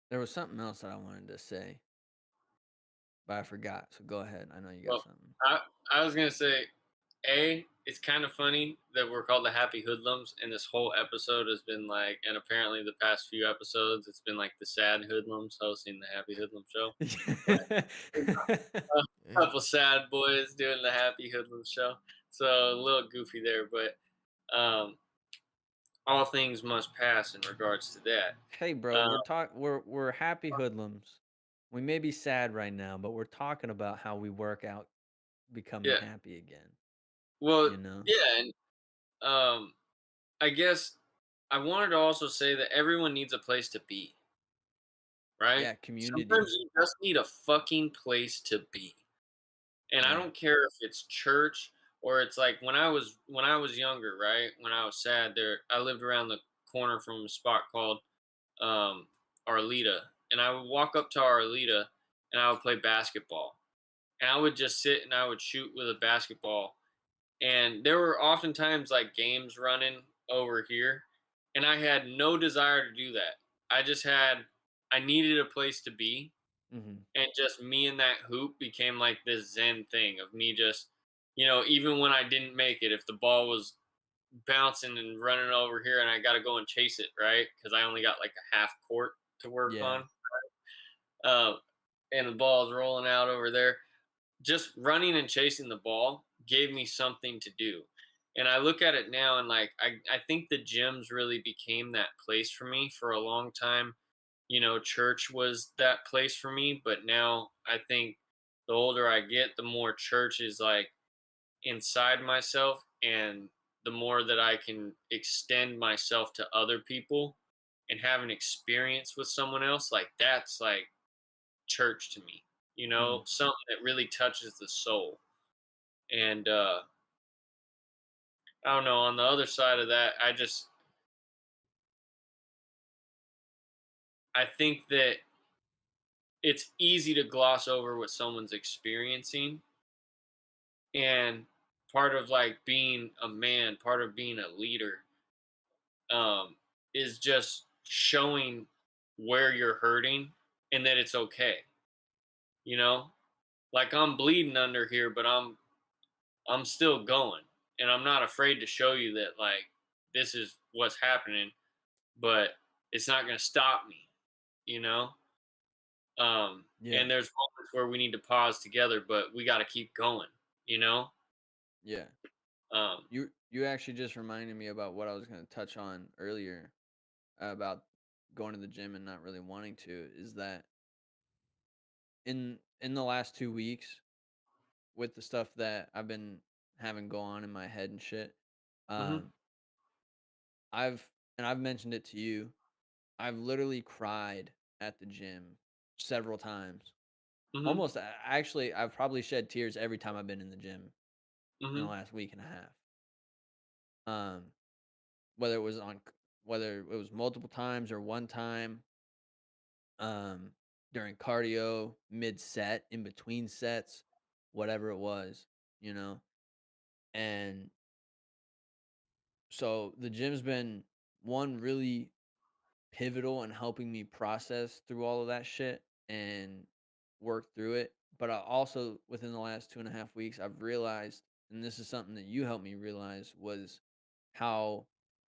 there was something else that I wanted to say, but I forgot. So go ahead. I know you got Well, something. I, I was going to say, it's kind of funny that we're called the Happy Hoodlums, and this whole episode has been like, and apparently the past few episodes, it's been like the sad Hoodlums hosting the Happy Hoodlum show. Like, a Yeah. couple sad boys doing the Happy Hoodlum show. So a little goofy there, but um, all things must pass in regards to that. Hey, bro, Um, we're happy hoodlums. We may be sad right now, but we're talking about how we work out becoming yeah. happy again. Well, You know? yeah, and I guess I wanted to also say that everyone needs a place to be, right? Yeah, community. Sometimes you just need a fucking place to be. And I Yeah. don't care if it's church or it's like when I was younger, right? When I was sad there, I lived around the corner from a spot called um Arleta. And I would walk up to Arleta and I would play basketball. And I would just sit and I would shoot with a basketball. And there were oftentimes like games running over here, and I had no desire to do that. I needed a place to be, Mhm. and just me and that hoop became like this zen thing of me just, even when I didn't make it, if the ball was bouncing and running over here and I got to go and chase it, right? Because I only got like a half court to work Yeah. on, uh, and the ball's rolling out over there, just running and chasing the ball gave me something to do. And I look at it now and like I think the gyms really became that place for me for a long time. Church was that place for me, but now I think the older I get, the more church is like inside myself, and the more that I can extend myself to other people and have an experience with someone else, like that's like church to me, Mm. something that really touches the soul. And I don't know, on the other side of that, I think that it's easy to gloss over what someone's experiencing. And part of like being a man, part of being a leader, um, is just showing where you're hurting and that it's okay. You know, like I'm bleeding under here, but I'm still going, and I'm not afraid to show you that like this is what's happening, but it's not going to stop me. You know, Yeah. and there's moments where we need to pause together, but we got to keep going. You know, Yeah. um, You actually just reminded me about what I was going to touch on earlier about going to the gym and not really wanting to, is that in the last 2 weeks with the stuff that I've been having go on in my head and shit, hmm um I've mentioned it to you. I've literally cried at the gym several times. hmm Almost actually I've probably shed tears every time I've been in the gym in the hmm last week and a half. Um whether it was on whether it was multiple times or one time, um during cardio, mid set, in between sets, whatever it was, you know. And so the gym's been one really pivotal in helping me process through all of that shit and work through it. But I also, within the last 2.5 weeks, I've realized, and this is something that you helped me realize, was how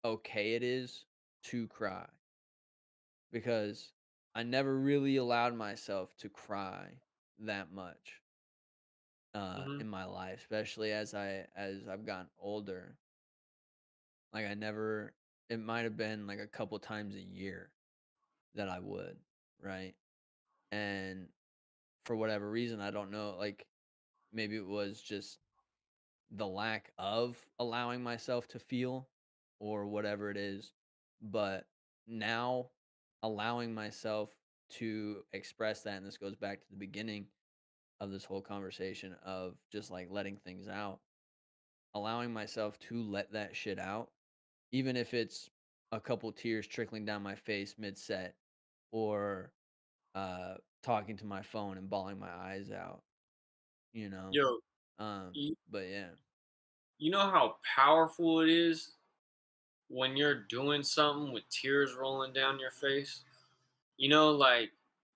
okay it is to cry, because I never really allowed myself to cry that much hmm in my life, especially as I've gotten older. Like I never, it might have been like a couple times a year that I would, right? And for whatever reason, I don't know, like maybe it was just the lack of allowing myself to feel or whatever it is. But now allowing myself to express that, and this goes back to the beginning of this whole conversation of just like letting things out, allowing myself to let that shit out, even if it's a couple tears trickling down my face mid set, or talking to my phone and bawling my eyes out, you know? Yo, Um, you, but yeah. you know how powerful it is when you're doing something with tears rolling down your face? You know, like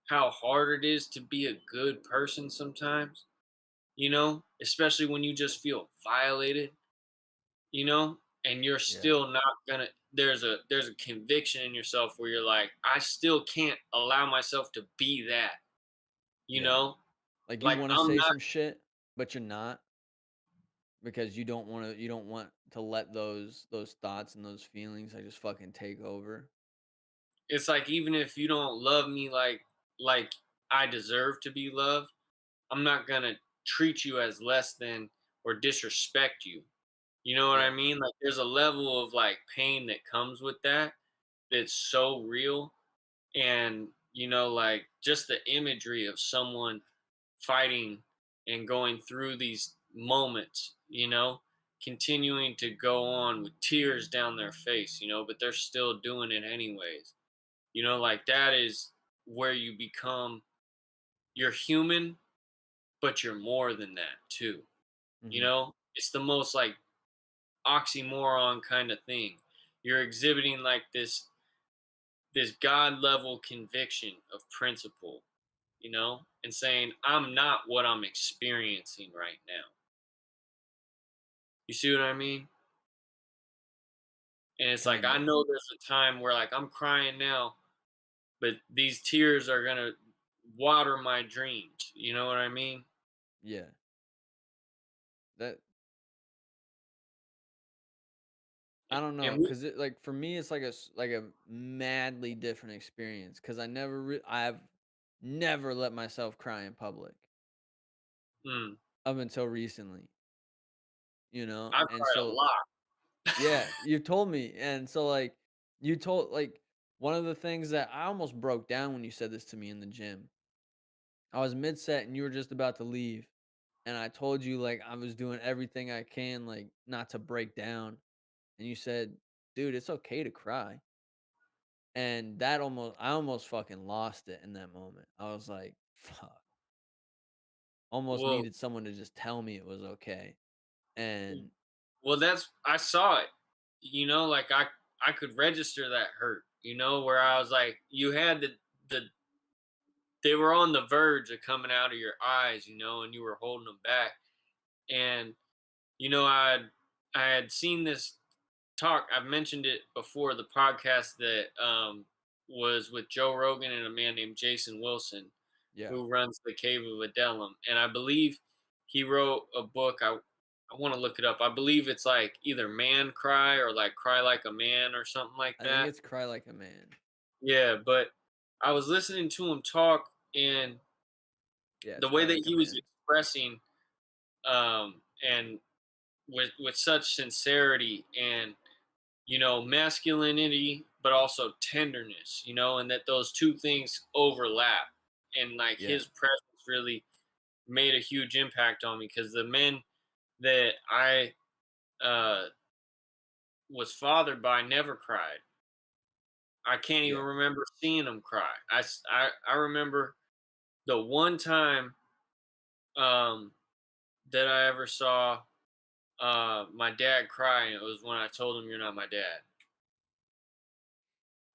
how hard it is to be a good person sometimes, you know, especially when you just feel violated, you know, and you're Yeah. still not gonna there's a conviction in yourself where you're like, I still can't allow myself to be that, you Yeah. know? Like you Like want to I'm say not some shit, but you're not, because you don't want to let those thoughts and those feelings like just fucking take over. it's like even if you don't love me like I deserve to be loved, I'm not gonna treat you as less than or disrespect you. You know what I Yeah. mean? Like there's a level of like pain that comes with that that's so real. And you know, like just the imagery of someone fighting and going through these moments, you know, continuing to go on with tears down their face, you know, but they're still doing it anyways. You know, like that is where you become, you're human, but you're more than that too. You Mhm. know, it's the most like oxymoron kind of thing. You're exhibiting like this God level conviction of principle, you know, and saying, I'm not what I'm experiencing right now. You see what I mean? And it's like, I Kinda. know there's a time where like I'm crying now, but these tears are going to water my dreams. You know what I mean? Yeah. That I don't know, And we, cuz it like for me it's like like a madly different experience, cuz I've never let myself cry in public mm, up until recently, you know? I've And cried a so lot. yeah, you told me. And so like you told like one of the things that I almost broke down when you said this to me in the gym. I was mid set and you were just about to leave, and I told you like I was doing everything I can like not to break down, and you said, "Dude, it's okay to cry." And that I almost fucking lost it in that moment. I was like, "Fuck." Almost Well, needed someone to just tell me it was okay. And Well, that's I saw it. Like I could register that hurt. Where I was like, you had the they were on the verge of coming out of your eyes, and you were holding them back. And I had seen this talk. I've mentioned it before, the podcast that was with Joe Rogan and a man named Jason Wilson, yeah, who runs the Cave of Adullam. And I believe he wrote a book. I want to look it up. I believe it's like either Man Cry or like Cry Like a Man or something like I think that. it's Cry Like a Man. Yeah, but I was listening to him talk, and Yeah, the it's way Cry that Like a he was Man. expressing, and with such sincerity and masculinity, but also tenderness, and that those two things overlap. And like Yeah, his presence really made a huge impact on me, because the men that I uh, was fathered by never cried. I can't even yeah, remember seeing them cry. I remember the one time um, that I ever saw my dad cry, and it was when I told him, "You're not my dad."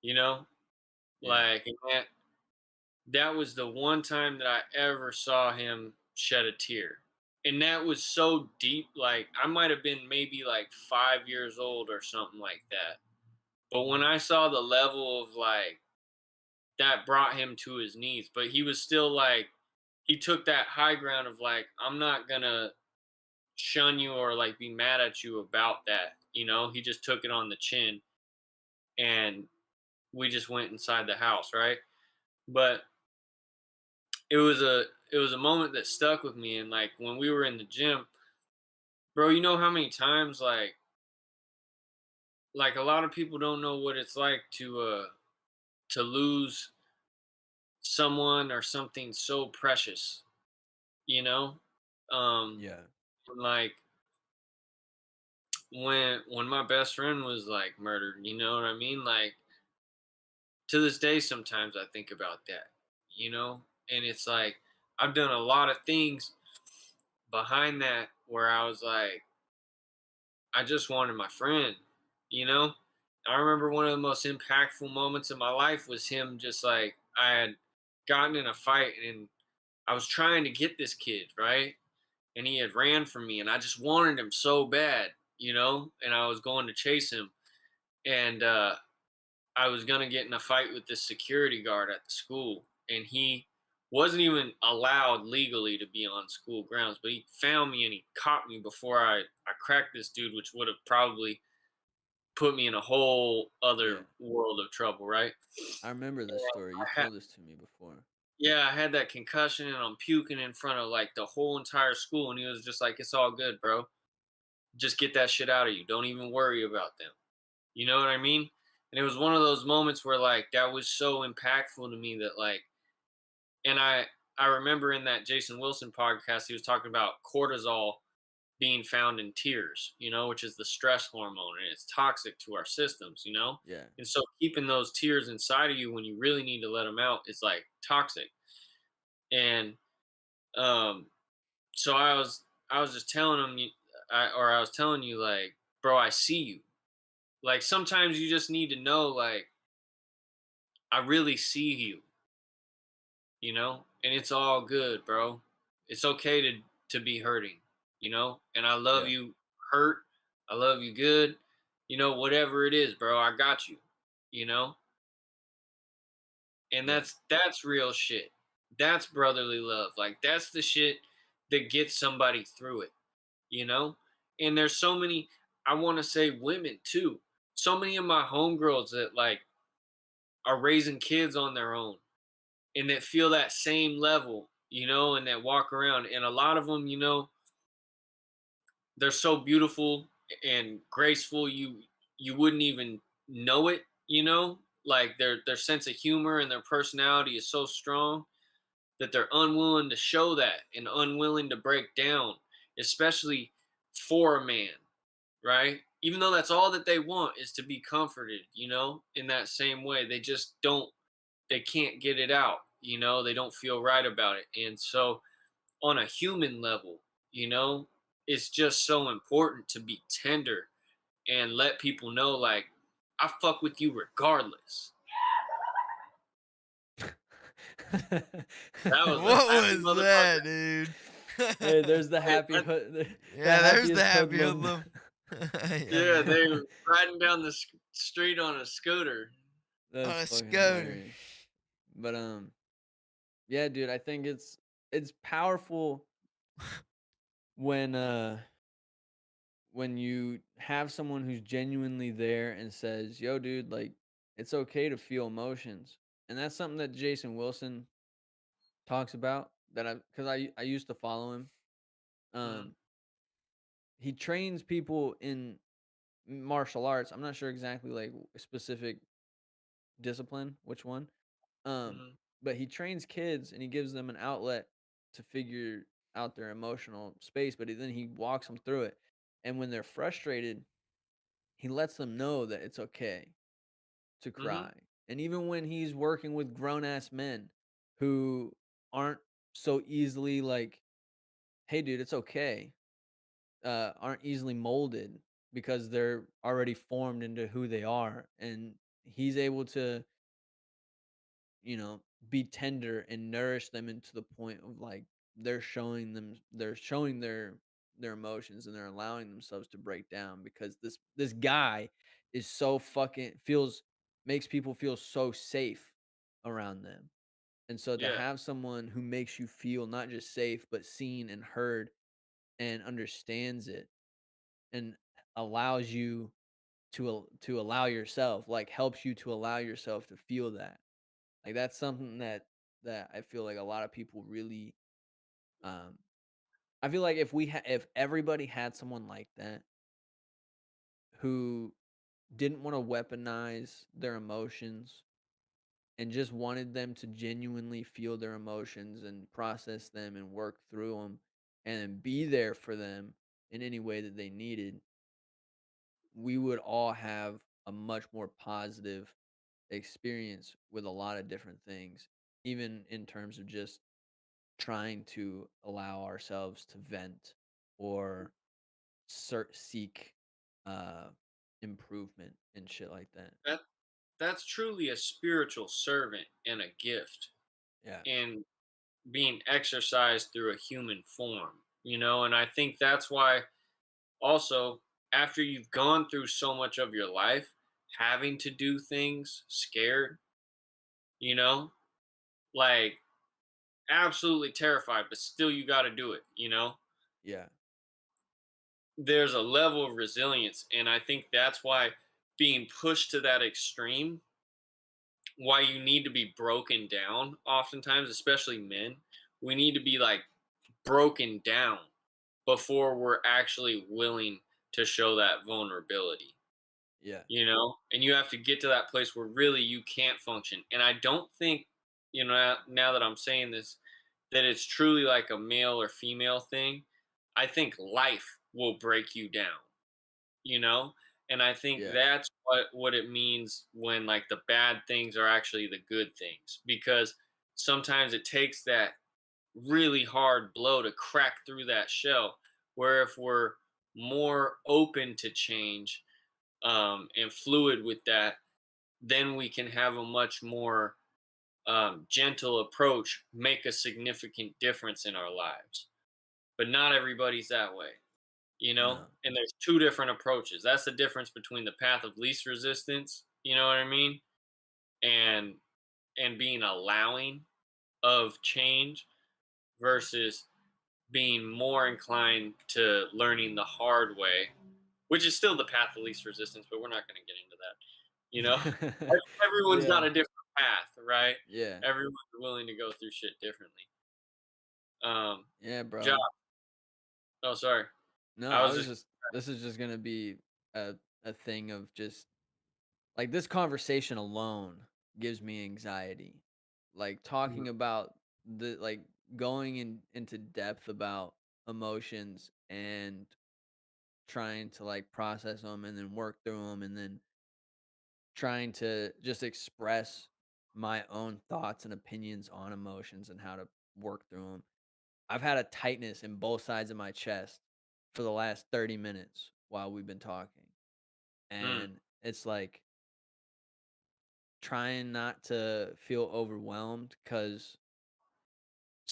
You know, yeah, like, and that was the one time that I ever saw him shed a tear. And that was so deep. Like, I might have been maybe like 5 years old or something like that. But when I saw the level of like, that brought him to his knees. But he was still like, he took that high ground of like, I'm not gonna shun you or like be mad at you about that. He just took it on the chin, and we just went inside the house, right? But it was a moment that stuck with me. And like when we were in the gym, bro, you know how many times like a lot of people don't know what it's like to lose someone or something so precious, you know? Um yeah, like when my best friend was like murdered, you know what I mean? Like, to this day sometimes I think about that, you know? And it's like I've done a lot of things behind that where I was like, I just wanted my friend, you know? I remember one of the most impactful moments of my life was him just like, I had gotten in a fight, and I was trying to get this kid, right? And he had ran from me, and I just wanted him so bad, and I was going to chase him. And I was going to get in a fight with this security guard at the school, and he wasn't even allowed legally to be on school grounds, but he found me and he caught me before I cracked this dude, which would have probably put me in a whole yeah. other world of trouble, right? I remember this story. You've I had, told this to me before. yeah, I had that concussion, and I'm puking in front of like the whole entire school, and he was just like, "It's all good, bro. Just get that shit out of you. Don't even worry about them." You know what I mean? And it was one of those moments where like that was so impactful to me that like, and I remember in that Jason Wilson podcast, he was talking about cortisol being found in tears, which is the stress hormone, and it's toxic to our systems. Yeah, And so keeping those tears inside of you when you really need to let them out is like toxic. And um, so I was just telling him, I was telling you like, bro, I see you. Like sometimes you just need to know like, I really see you, and it's all good, bro. It's okay to be hurting, and I love yeah, you hurt. I love you good. Whatever it is, bro, I got you, you know? And yeah, that's real shit. That's brotherly love. Like that's the shit that gets somebody through it, you know? And there's so many, I want to say women too. So many of my homegirls that like are raising kids on their own, and that feel that same level, and that walk around. And a lot of them, they're so beautiful and graceful, you wouldn't even know it, like their sense of humor and their personality is so strong that they're unwilling to show that and unwilling to break down, especially for a man, right? Even though that's all that they want is to be comforted, in that same way. They just don't, they can't get it out, they don't feel right about it. And so on a human level, you know, it's just so important to be tender and let people know, like, I fuck with you regardless. That was a What happy was that, motherfucker. dude? Hey, there's the Hey, happy the Yeah, there's the happiest happy hoodlum. hoodlum. yeah, Yeah. they were riding down the street on a scooter. On That's a fucking scooter. hilarious. But yeah, dude, I think it's powerful when when you have someone who's genuinely there and says, "Yo, dude, like it's okay to feel emotions." And that's something that Jason Wilson talks about that cuz I used to follow him. Mhm, Um he trains people in martial arts. I'm not sure exactly like specific discipline, which one. Um, mhm, but he trains kids and he gives them an outlet to figure out their emotional space, but then he walks them through it. And when they're frustrated, he lets them know that it's okay to mhm. cry. And even when he's working with grown ass men who aren't so easily like, hey, dude, it's okay, aren't easily molded because they're already formed into who they are. And he's able to, you know, be tender and nourish them into the point of like they're showing their emotions and they're allowing themselves to break down because this guy is so fucking feels makes people feel so safe around them. And so to Yeah, have someone who makes you feel not just safe but seen and heard and understands it and allows you to allow yourself like helps you to allow yourself to feel that like, that's something that I feel like a lot of people really, um I feel like if everybody had someone like that who didn't wanna weaponize their emotions and just wanted them to genuinely feel their emotions and process them and work through them and be there for them in any way that they needed, we would all have a much more positive experience with a lot of different things, even in terms of just trying to allow ourselves to vent or seek uh improvement and shit like that. that that's truly a spiritual servant and a gift, Yeah. and being exercised through a human form, and I think that's why also, after you've gone through so much of your life having to do things scared, you know, like absolutely terrified, but still you got to do it. Yeah. There's a level of resilience. And I think that's why being pushed to that extreme, why you need to be broken down oftentimes, especially men, we need to be like broken down before we're actually willing to show that vulnerability. Yeah. And you have to get to that place where really you can't function. And I don't think, now that I'm saying this, that it's truly like a male or female thing. I think life will break you down, you know? And I think Yeah. that's what it means when like the bad things are actually the good things, because sometimes it takes that really hard blow to crack through that shell, where if we're more open to change, and fluid with that, then we can have a much more gentle approach, make a significant difference in our lives. But not everybody's that way. No. And there's two different approaches. That's the difference between the path of least resistance, you know what I mean? And being allowing of change versus being more inclined to learning the hard way, which is still the path of least resistance, but we're not going to get into that. You know, everyone's Yeah. got a different path, right? Yeah. Everyone's willing to go through shit differently. Um, Yeah, job. bro. Oh, sorry. No, I I was was just. just this is just gonna be a thing of just like this conversation alone gives me anxiety. Like Mhm. talking about the like going into depth about emotions and trying to like process them and then work through them and then trying to just express my own thoughts and opinions on emotions and how to work through them. I've had a tightness in both sides of my chest for the last 30 minutes while we've been talking. Mm, And it's like trying not to feel overwhelmed because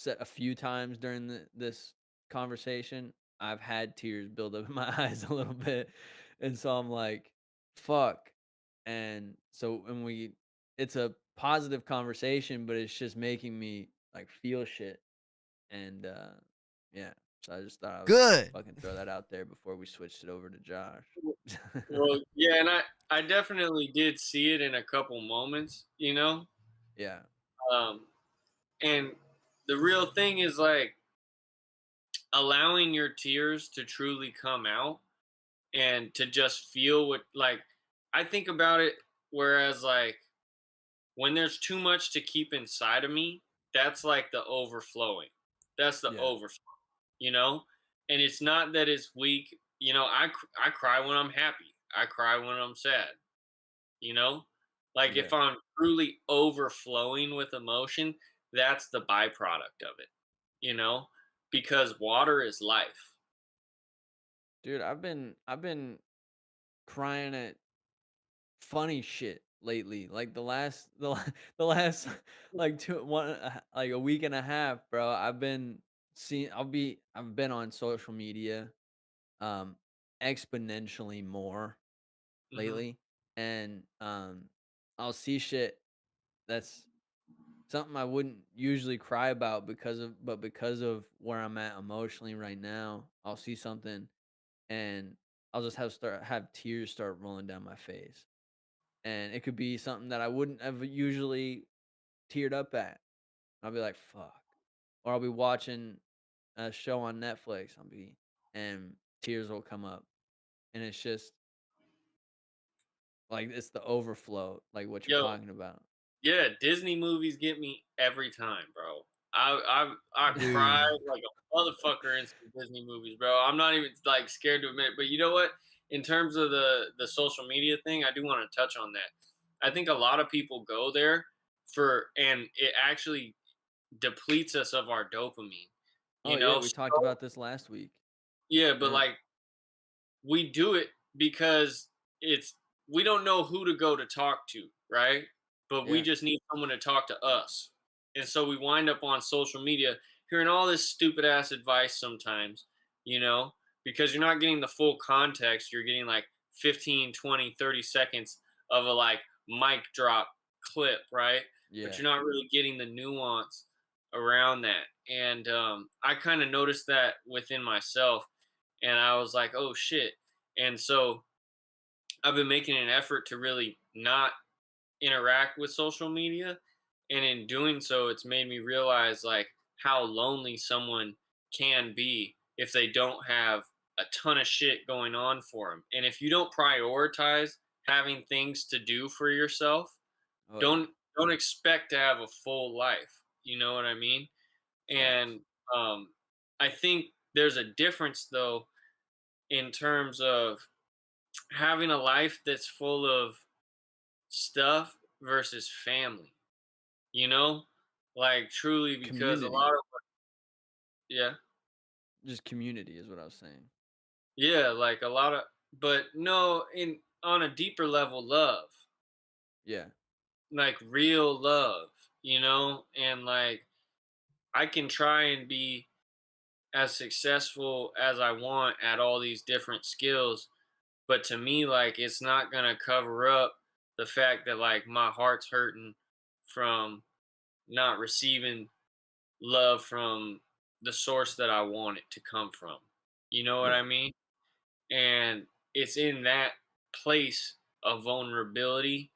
a few times during this conversation, I've had tears build up in my eyes a little bit. And so I'm like, fuck. And so it's a positive conversation, but it's just making me like feel shit. And yeah, so I just thought I would Good. fucking throw that out there before we switched it over to Josh. well, yeah, and I definitely did see it in a couple moments, you know. Yeah, Um, and the real thing is like allowing your tears to truly come out and to just feel what like I think about it. Whereas like when there's too much to keep inside of me, that's like the overflowing. That's the yeah, overflow, you know? And it's not that it's weak. You know, I cry when I'm happy. I cry when I'm sad, you know? Like yeah. if I'm truly overflowing with emotion, that's the byproduct of it, you know? Because water is life. Dude, I've been crying at funny shit lately. Like the last like like a week and a half, bro. I've been on social media um exponentially more Mhm. lately, and I'll see shit that's something I wouldn't usually cry about because of where I'm at emotionally right now. I'll see something and I'll just have tears start rolling down my face. And it could be something that I wouldn't have usually teared up at. I'll be like, "Fuck." Or I'll be watching a show on Netflix, and tears will come up. And it's just like it's the overflow, like what you're Yo, talking about. yeah, Disney movies get me every time, bro. I cried Dude. like a motherfucker in some Disney movies, bro. I'm not even like scared to admit it. But you know what? In terms of the social media thing, I do want to touch on that. I think a lot of people go there and it actually depletes us of our dopamine. Oh You yeah, know, we talked about this last week. yeah, but Yeah. like we do it because it's we don't know who to go to talk to, right? But we Yeah. just need someone to talk to us. And so we wind up on social media hearing all this stupid ass advice sometimes, you know, because you're not getting the full context. You're getting like 15, 20, 30 seconds of a like mic drop clip, right? But Yeah. you're not really getting the nuance around that. And I kind of noticed that within myself and I was like, "Oh shit!" And so I've been making an effort to really not interact with social media, and in doing so, it's made me realize like how lonely someone can be if they don't have a ton of shit going on for them. And if you don't prioritize having things to do for yourself, Oh yeah. don't expect to have a full life. You know what I mean? Facts. And I think there's a difference though in terms of having a life that's full of stuff versus family, you know? Like truly because a lot Community. of yeah. Just community is what I was saying. Yeah, like a lot of but no, in on a deeper level love. Yeah. Like real love, you know? And like I can try and be as successful as I want at all these different skills, but to me like it's not going to cover up the fact that like my heart's hurting from not receiving love from the source that I want it to come from. You know what Yeah. I mean? And it's in that place of vulnerability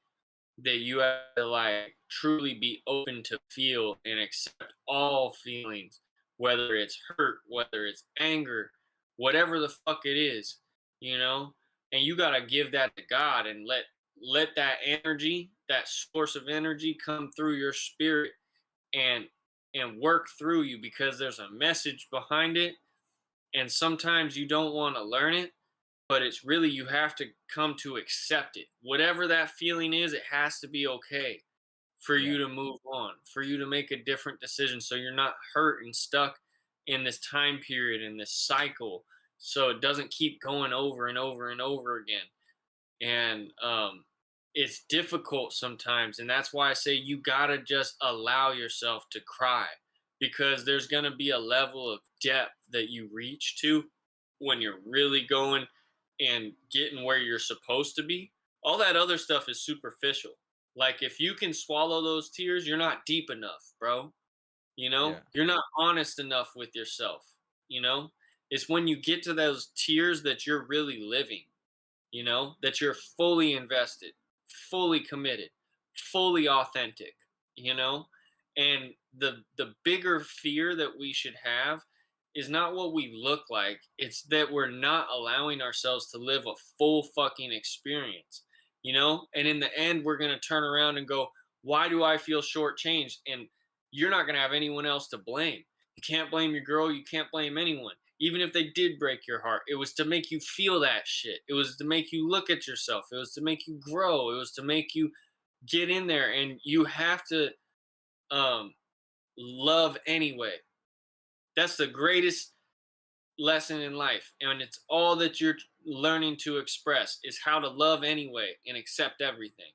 that you have to like truly be open to feel and accept all feelings, whether it's hurt, whether it's anger, whatever the fuck it is, you know? And you got to give that to God and let that energy, that source of energy come through your spirit and work through you because there's a message behind it and sometimes you don't want to learn it, but it's really you have to come to accept it. Whatever that feeling is, it has to be okay for you Yeah. to move on, for you to make a different decision so you're not hurt and stuck in this time period in this cycle. so it doesn't keep going over and over and over again. And it's difficult sometimes, and that's why I say you gotta just allow yourself to cry, because there's gonna be a level of depth that you reach to when you're really going and getting where you're supposed to be. All that other stuff is superficial. Like, if you can swallow those tears, you're not deep enough, bro. Yeah. You're not honest enough with yourself. you know it's when you get to those tears that you're really living, that you're fully invested, fully committed, fully authentic, you know? And the bigger fear that we should have is not what we look like, it's that we're not allowing ourselves to live a full fucking experience, And in the end, we're going to turn around and go, "Why do I feel shortchanged?" And you're not going to have anyone else to blame. You can't blame your girl, you can't blame anyone. Even if they did break your heart, it was to make you feel that shit. It was to make you look at yourself. It was to make you grow. It was to make you get in there. And you have to um, love anyway. That's the greatest lesson in life. And it's all that you're learning to express is how to love anyway and accept everything,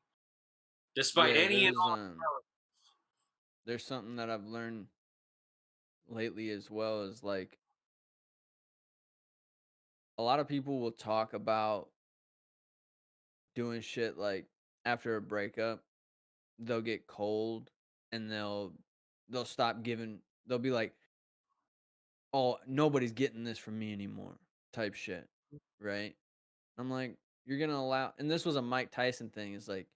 despite Yeah, any and all. there's something that I've learned lately as well, is like a lot of people will talk about doing shit like after a breakup, they'll get cold and they'll stop giving, they'll be like, "Oh, nobody's getting this from me anymore," type shit, right? I'm like, "You're going to allow," and this was a Mike Tyson thing, is like,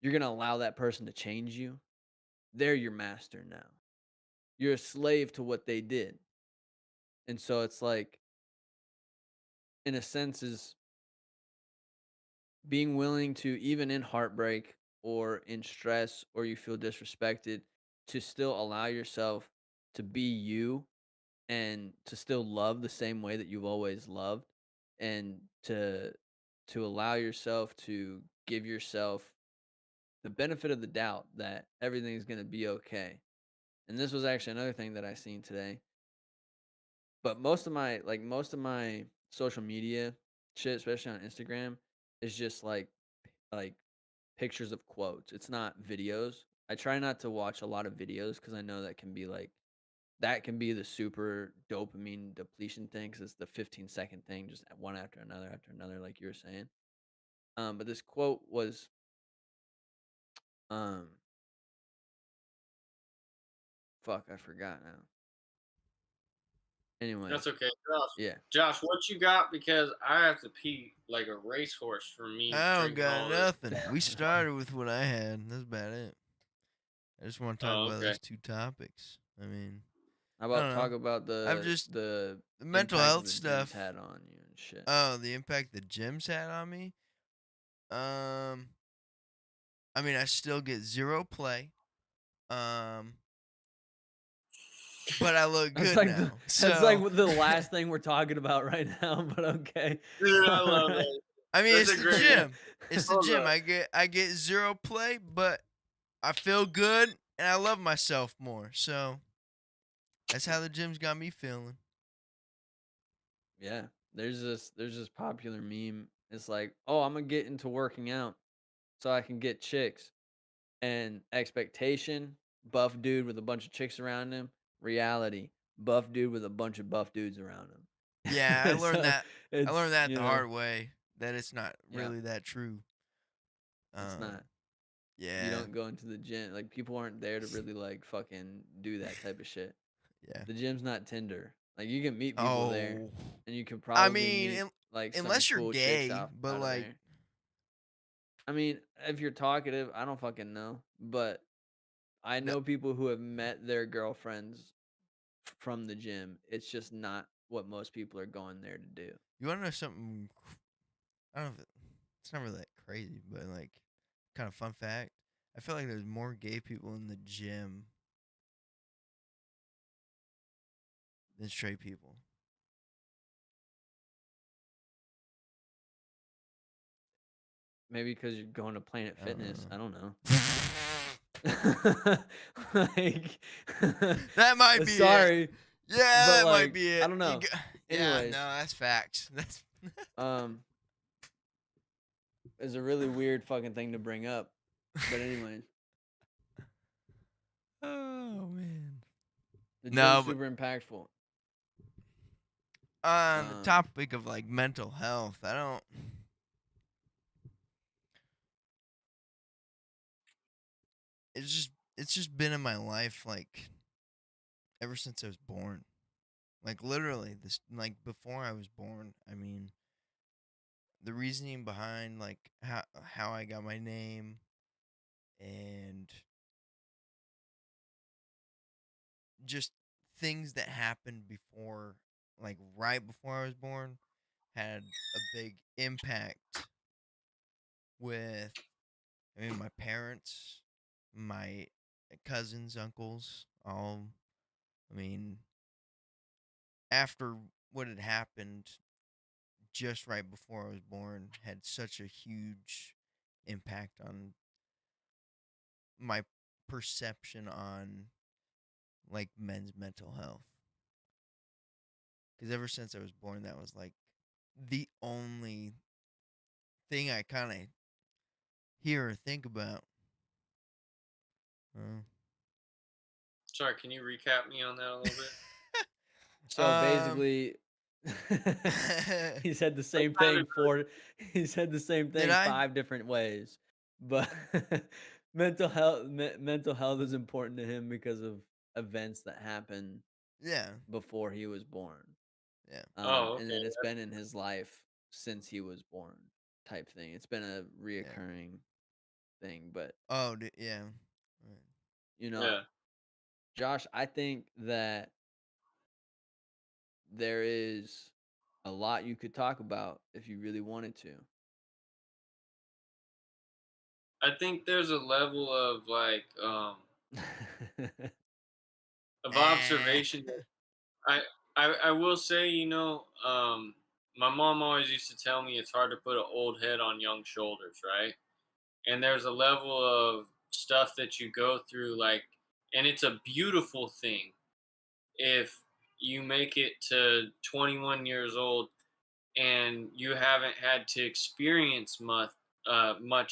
"You're going to allow that person to change you? They're your master now. You're a slave to what they did." And so it's like, in a sense, is being willing to, even in heartbreak or in stress or you feel disrespected, to still allow yourself to be you and to still love the same way that you've always loved, and to allow yourself to give yourself the benefit of the doubt that everything's going to be okay. And this was actually another thing that I seen today. But most of my social media shit, especially on Instagram, is just like pictures of quotes. It's not videos. I try not to watch a lot of videos because I know that can be the super dopamine depletion thing, because it's the 15-second thing, just one after another, like you were saying. But this quote was, um, fuck, I forgot now. Anyways, That's okay, Josh. yeah. Josh, what you got? Because I have to pee like a racehorse for me I don't drinking got all this. nothing. We started with what I had. That's about it. I just want to talk Oh, about okay. those two topics. I mean, How I about don't know. talk about I've just the the mental impact health that the gym's stuff. had on you and shit? Oh, the impact the gym's had on me. Um, I mean, I still get zero play. Um, but I look That's good like the now. that's like So, the last thing we're talking about right now, but okay. Dude, I love Alright. it. I mean, That's it's a the great. gym. It's the Hold gym. up. I get zero play, but I feel good and I love myself more. So that's how the gym's got me feeling. Yeah. There's this popular meme. It's like, "Oh, I'm gonna get into working out so I can get chicks." And expectation, buff dude with a bunch of chicks around him. Reality, buff dude with a bunch of buff dudes around Yeah, I him. learned So that. I learned it's, that the hard way. That it's not yeah, really that true. it's not. You Yeah, don't go into the gym. Like, people aren't there to really like fucking do that type of shit. yeah. The gym's not Tinder. Like, you can meet people there, Oh, and you can I probably mean, meet like some unless you're cool chicks gay, but out of like, there. I mean, if you're talkative, I don't fucking know, but I no, know people who have met their girlfriends from the gym. It's just not what most people are going there to do. you want to know something? I don't know. It's not really that crazy, but like, kind of fun fact. I feel like there's more gay people in the gym than straight people. Maybe because you're going to Planet I don't Fitness. I don't know. know. Like, That might be it. sorry, Yeah, but that might like, be I it. don't know. Yeah, no, Anyways, that's facts. That's um, it's a really weird fucking thing to bring up. But anyways, oh man. it's been No, but super impactful. on the Um, topic of like mental health, I don't. It's just been in my life like ever since I was born. Like literally this like before I was born. I mean, the reasoning behind like how I got my name and just things that happened before like right before I was born had a big impact with I mean my parents, my cousins, uncles, all I mean after what had happened just right before I was born had such a huge impact on my perception on like men's mental health. Because ever since I was born, that was like the only thing I kind of hear or think about. Uh, Sorry, can you recap me on that a little bit? so um, basically, he said the I same sounded thing for. He said the same did thing I? 5 different ways, but mental health is important to him because of events that happened Yeah, before he was born. yeah, Oh, And okay. then it's been in his life since he was born, type thing. It's been a yeah. reoccurring thing, but Oh, yeah. Right. you know, Yeah. Josh, I think that there is a lot you could talk about if you really wanted to. I think there's a level of like of Eh. observation. I I will say, my mom always used to tell me it's hard to put an old head on young shoulders, right? And there's a level of stuff that you go through, like, and it's a beautiful thing if you make it to 21 years old and you haven't had to experience much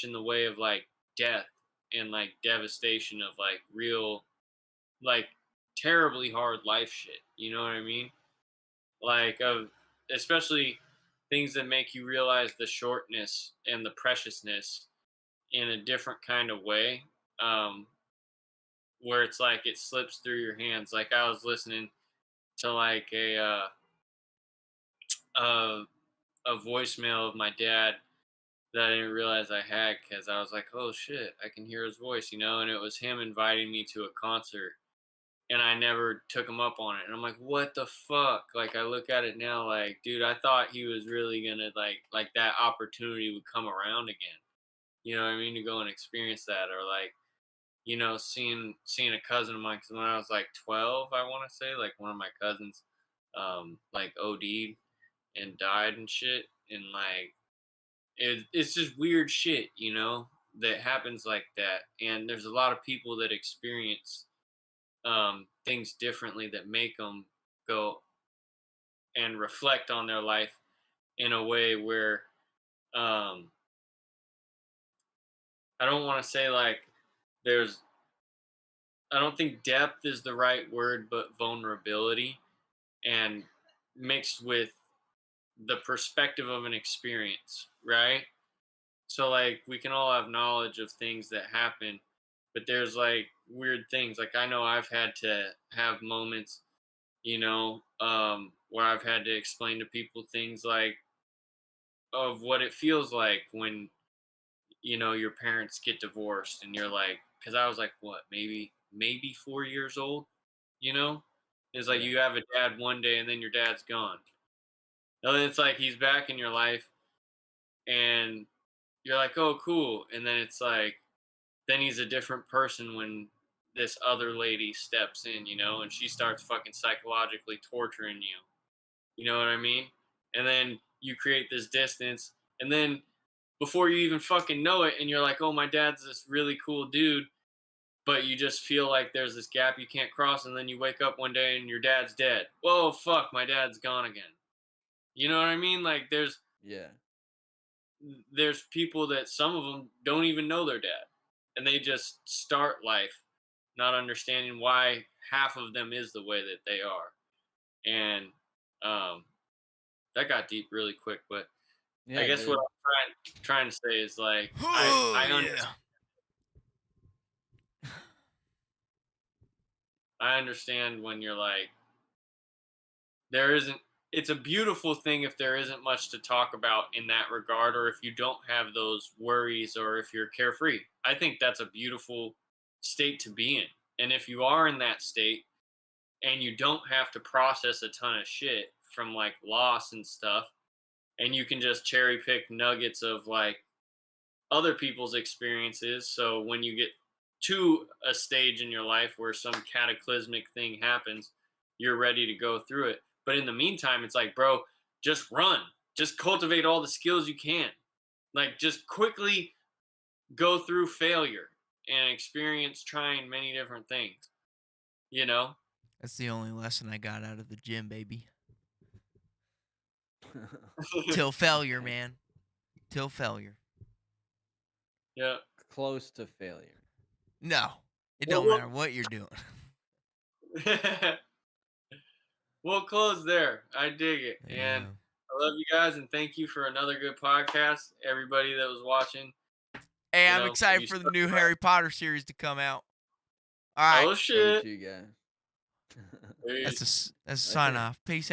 in the way of like death and like devastation of like real, like terribly hard life shit. You know what I mean? Like of especially things that make you realize the shortness and the preciousness in a different kind of way. Um, where it's like it slips through your hands. Like I was listening to like a a voicemail of my dad that I didn't realize I had because I was like, oh shit, I can hear his voice, and it was him inviting me to a concert and I never took him up on it. And I'm like, what the fuck? Like I look at it now, like, dude, I thought he was really gonna like that opportunity would come around again. You know what I mean? To go and experience that, or like, seeing a cousin of mine. Because when I was like 12, I want to say, like one of my cousins, like OD'd and died and shit, and like it's just weird shit, that happens like that. And there's a lot of people that experience things differently that make them go and reflect on their life in a way where um, I don't want to say like there's, I don't think depth is the right word, but vulnerability and mixed with the perspective of an experience, right? So like we can all have knowledge of things that happen, but there's like weird things. Like I know I've had to have moments, where I've had to explain to people things like of what it feels like when your parents get divorced, and you're like, because I was like, what, maybe 4 years old, you know. It's like Yeah. you have a dad one day and then your dad's gone. And then it's like he's back in your life, and you're like, oh, cool. And then it's like, then he's a different person when this other lady steps in, and she starts fucking psychologically torturing you. You know what I mean? And then you create this distance. And then before you even fucking know it, and you're like, oh, my dad's this really cool dude, but you just feel like there's this gap you can't cross. And then you wake up one day and your dad's dead. Whoa, fuck, my dad's gone again. You know what I mean? Like Yeah. there's people that some of them don't even know their dad, and they just start life not understanding why half of them is the way that they are. And um that got deep really quick, but Yeah, I it guess what did. I'm trying to say is like Oh, I yeah. I understand when you're like there isn't it's a beautiful thing if there isn't much to talk about in that regard, or if you don't have those worries, or if you're carefree. I think that's a beautiful state to be in. And if you are in that state and you don't have to process a ton of shit from like loss and stuff, and you can just cherry pick nuggets of like other people's experiences. So when you get to a stage in your life where some cataclysmic thing happens, you're ready to go through it. But in the meantime, it's like, bro, just run, just cultivate all the skills you can. Like, just quickly go through failure and experience trying many different things, you know? That's the only lesson I got out of the gym, baby. Till failure, man. Till failure. Yeah. Close to failure. No, it Well, don't matter what you're doing. we'll close there. I dig it. And Yeah. I love you guys, and thank you for another good podcast. Everybody that was watching, Hey, you I'm know, excited you for the stuck new around. Harry Potter series to come out. All right, Oh Love you shit. too, guys. that's Peace. a Later. sign off. Peace out.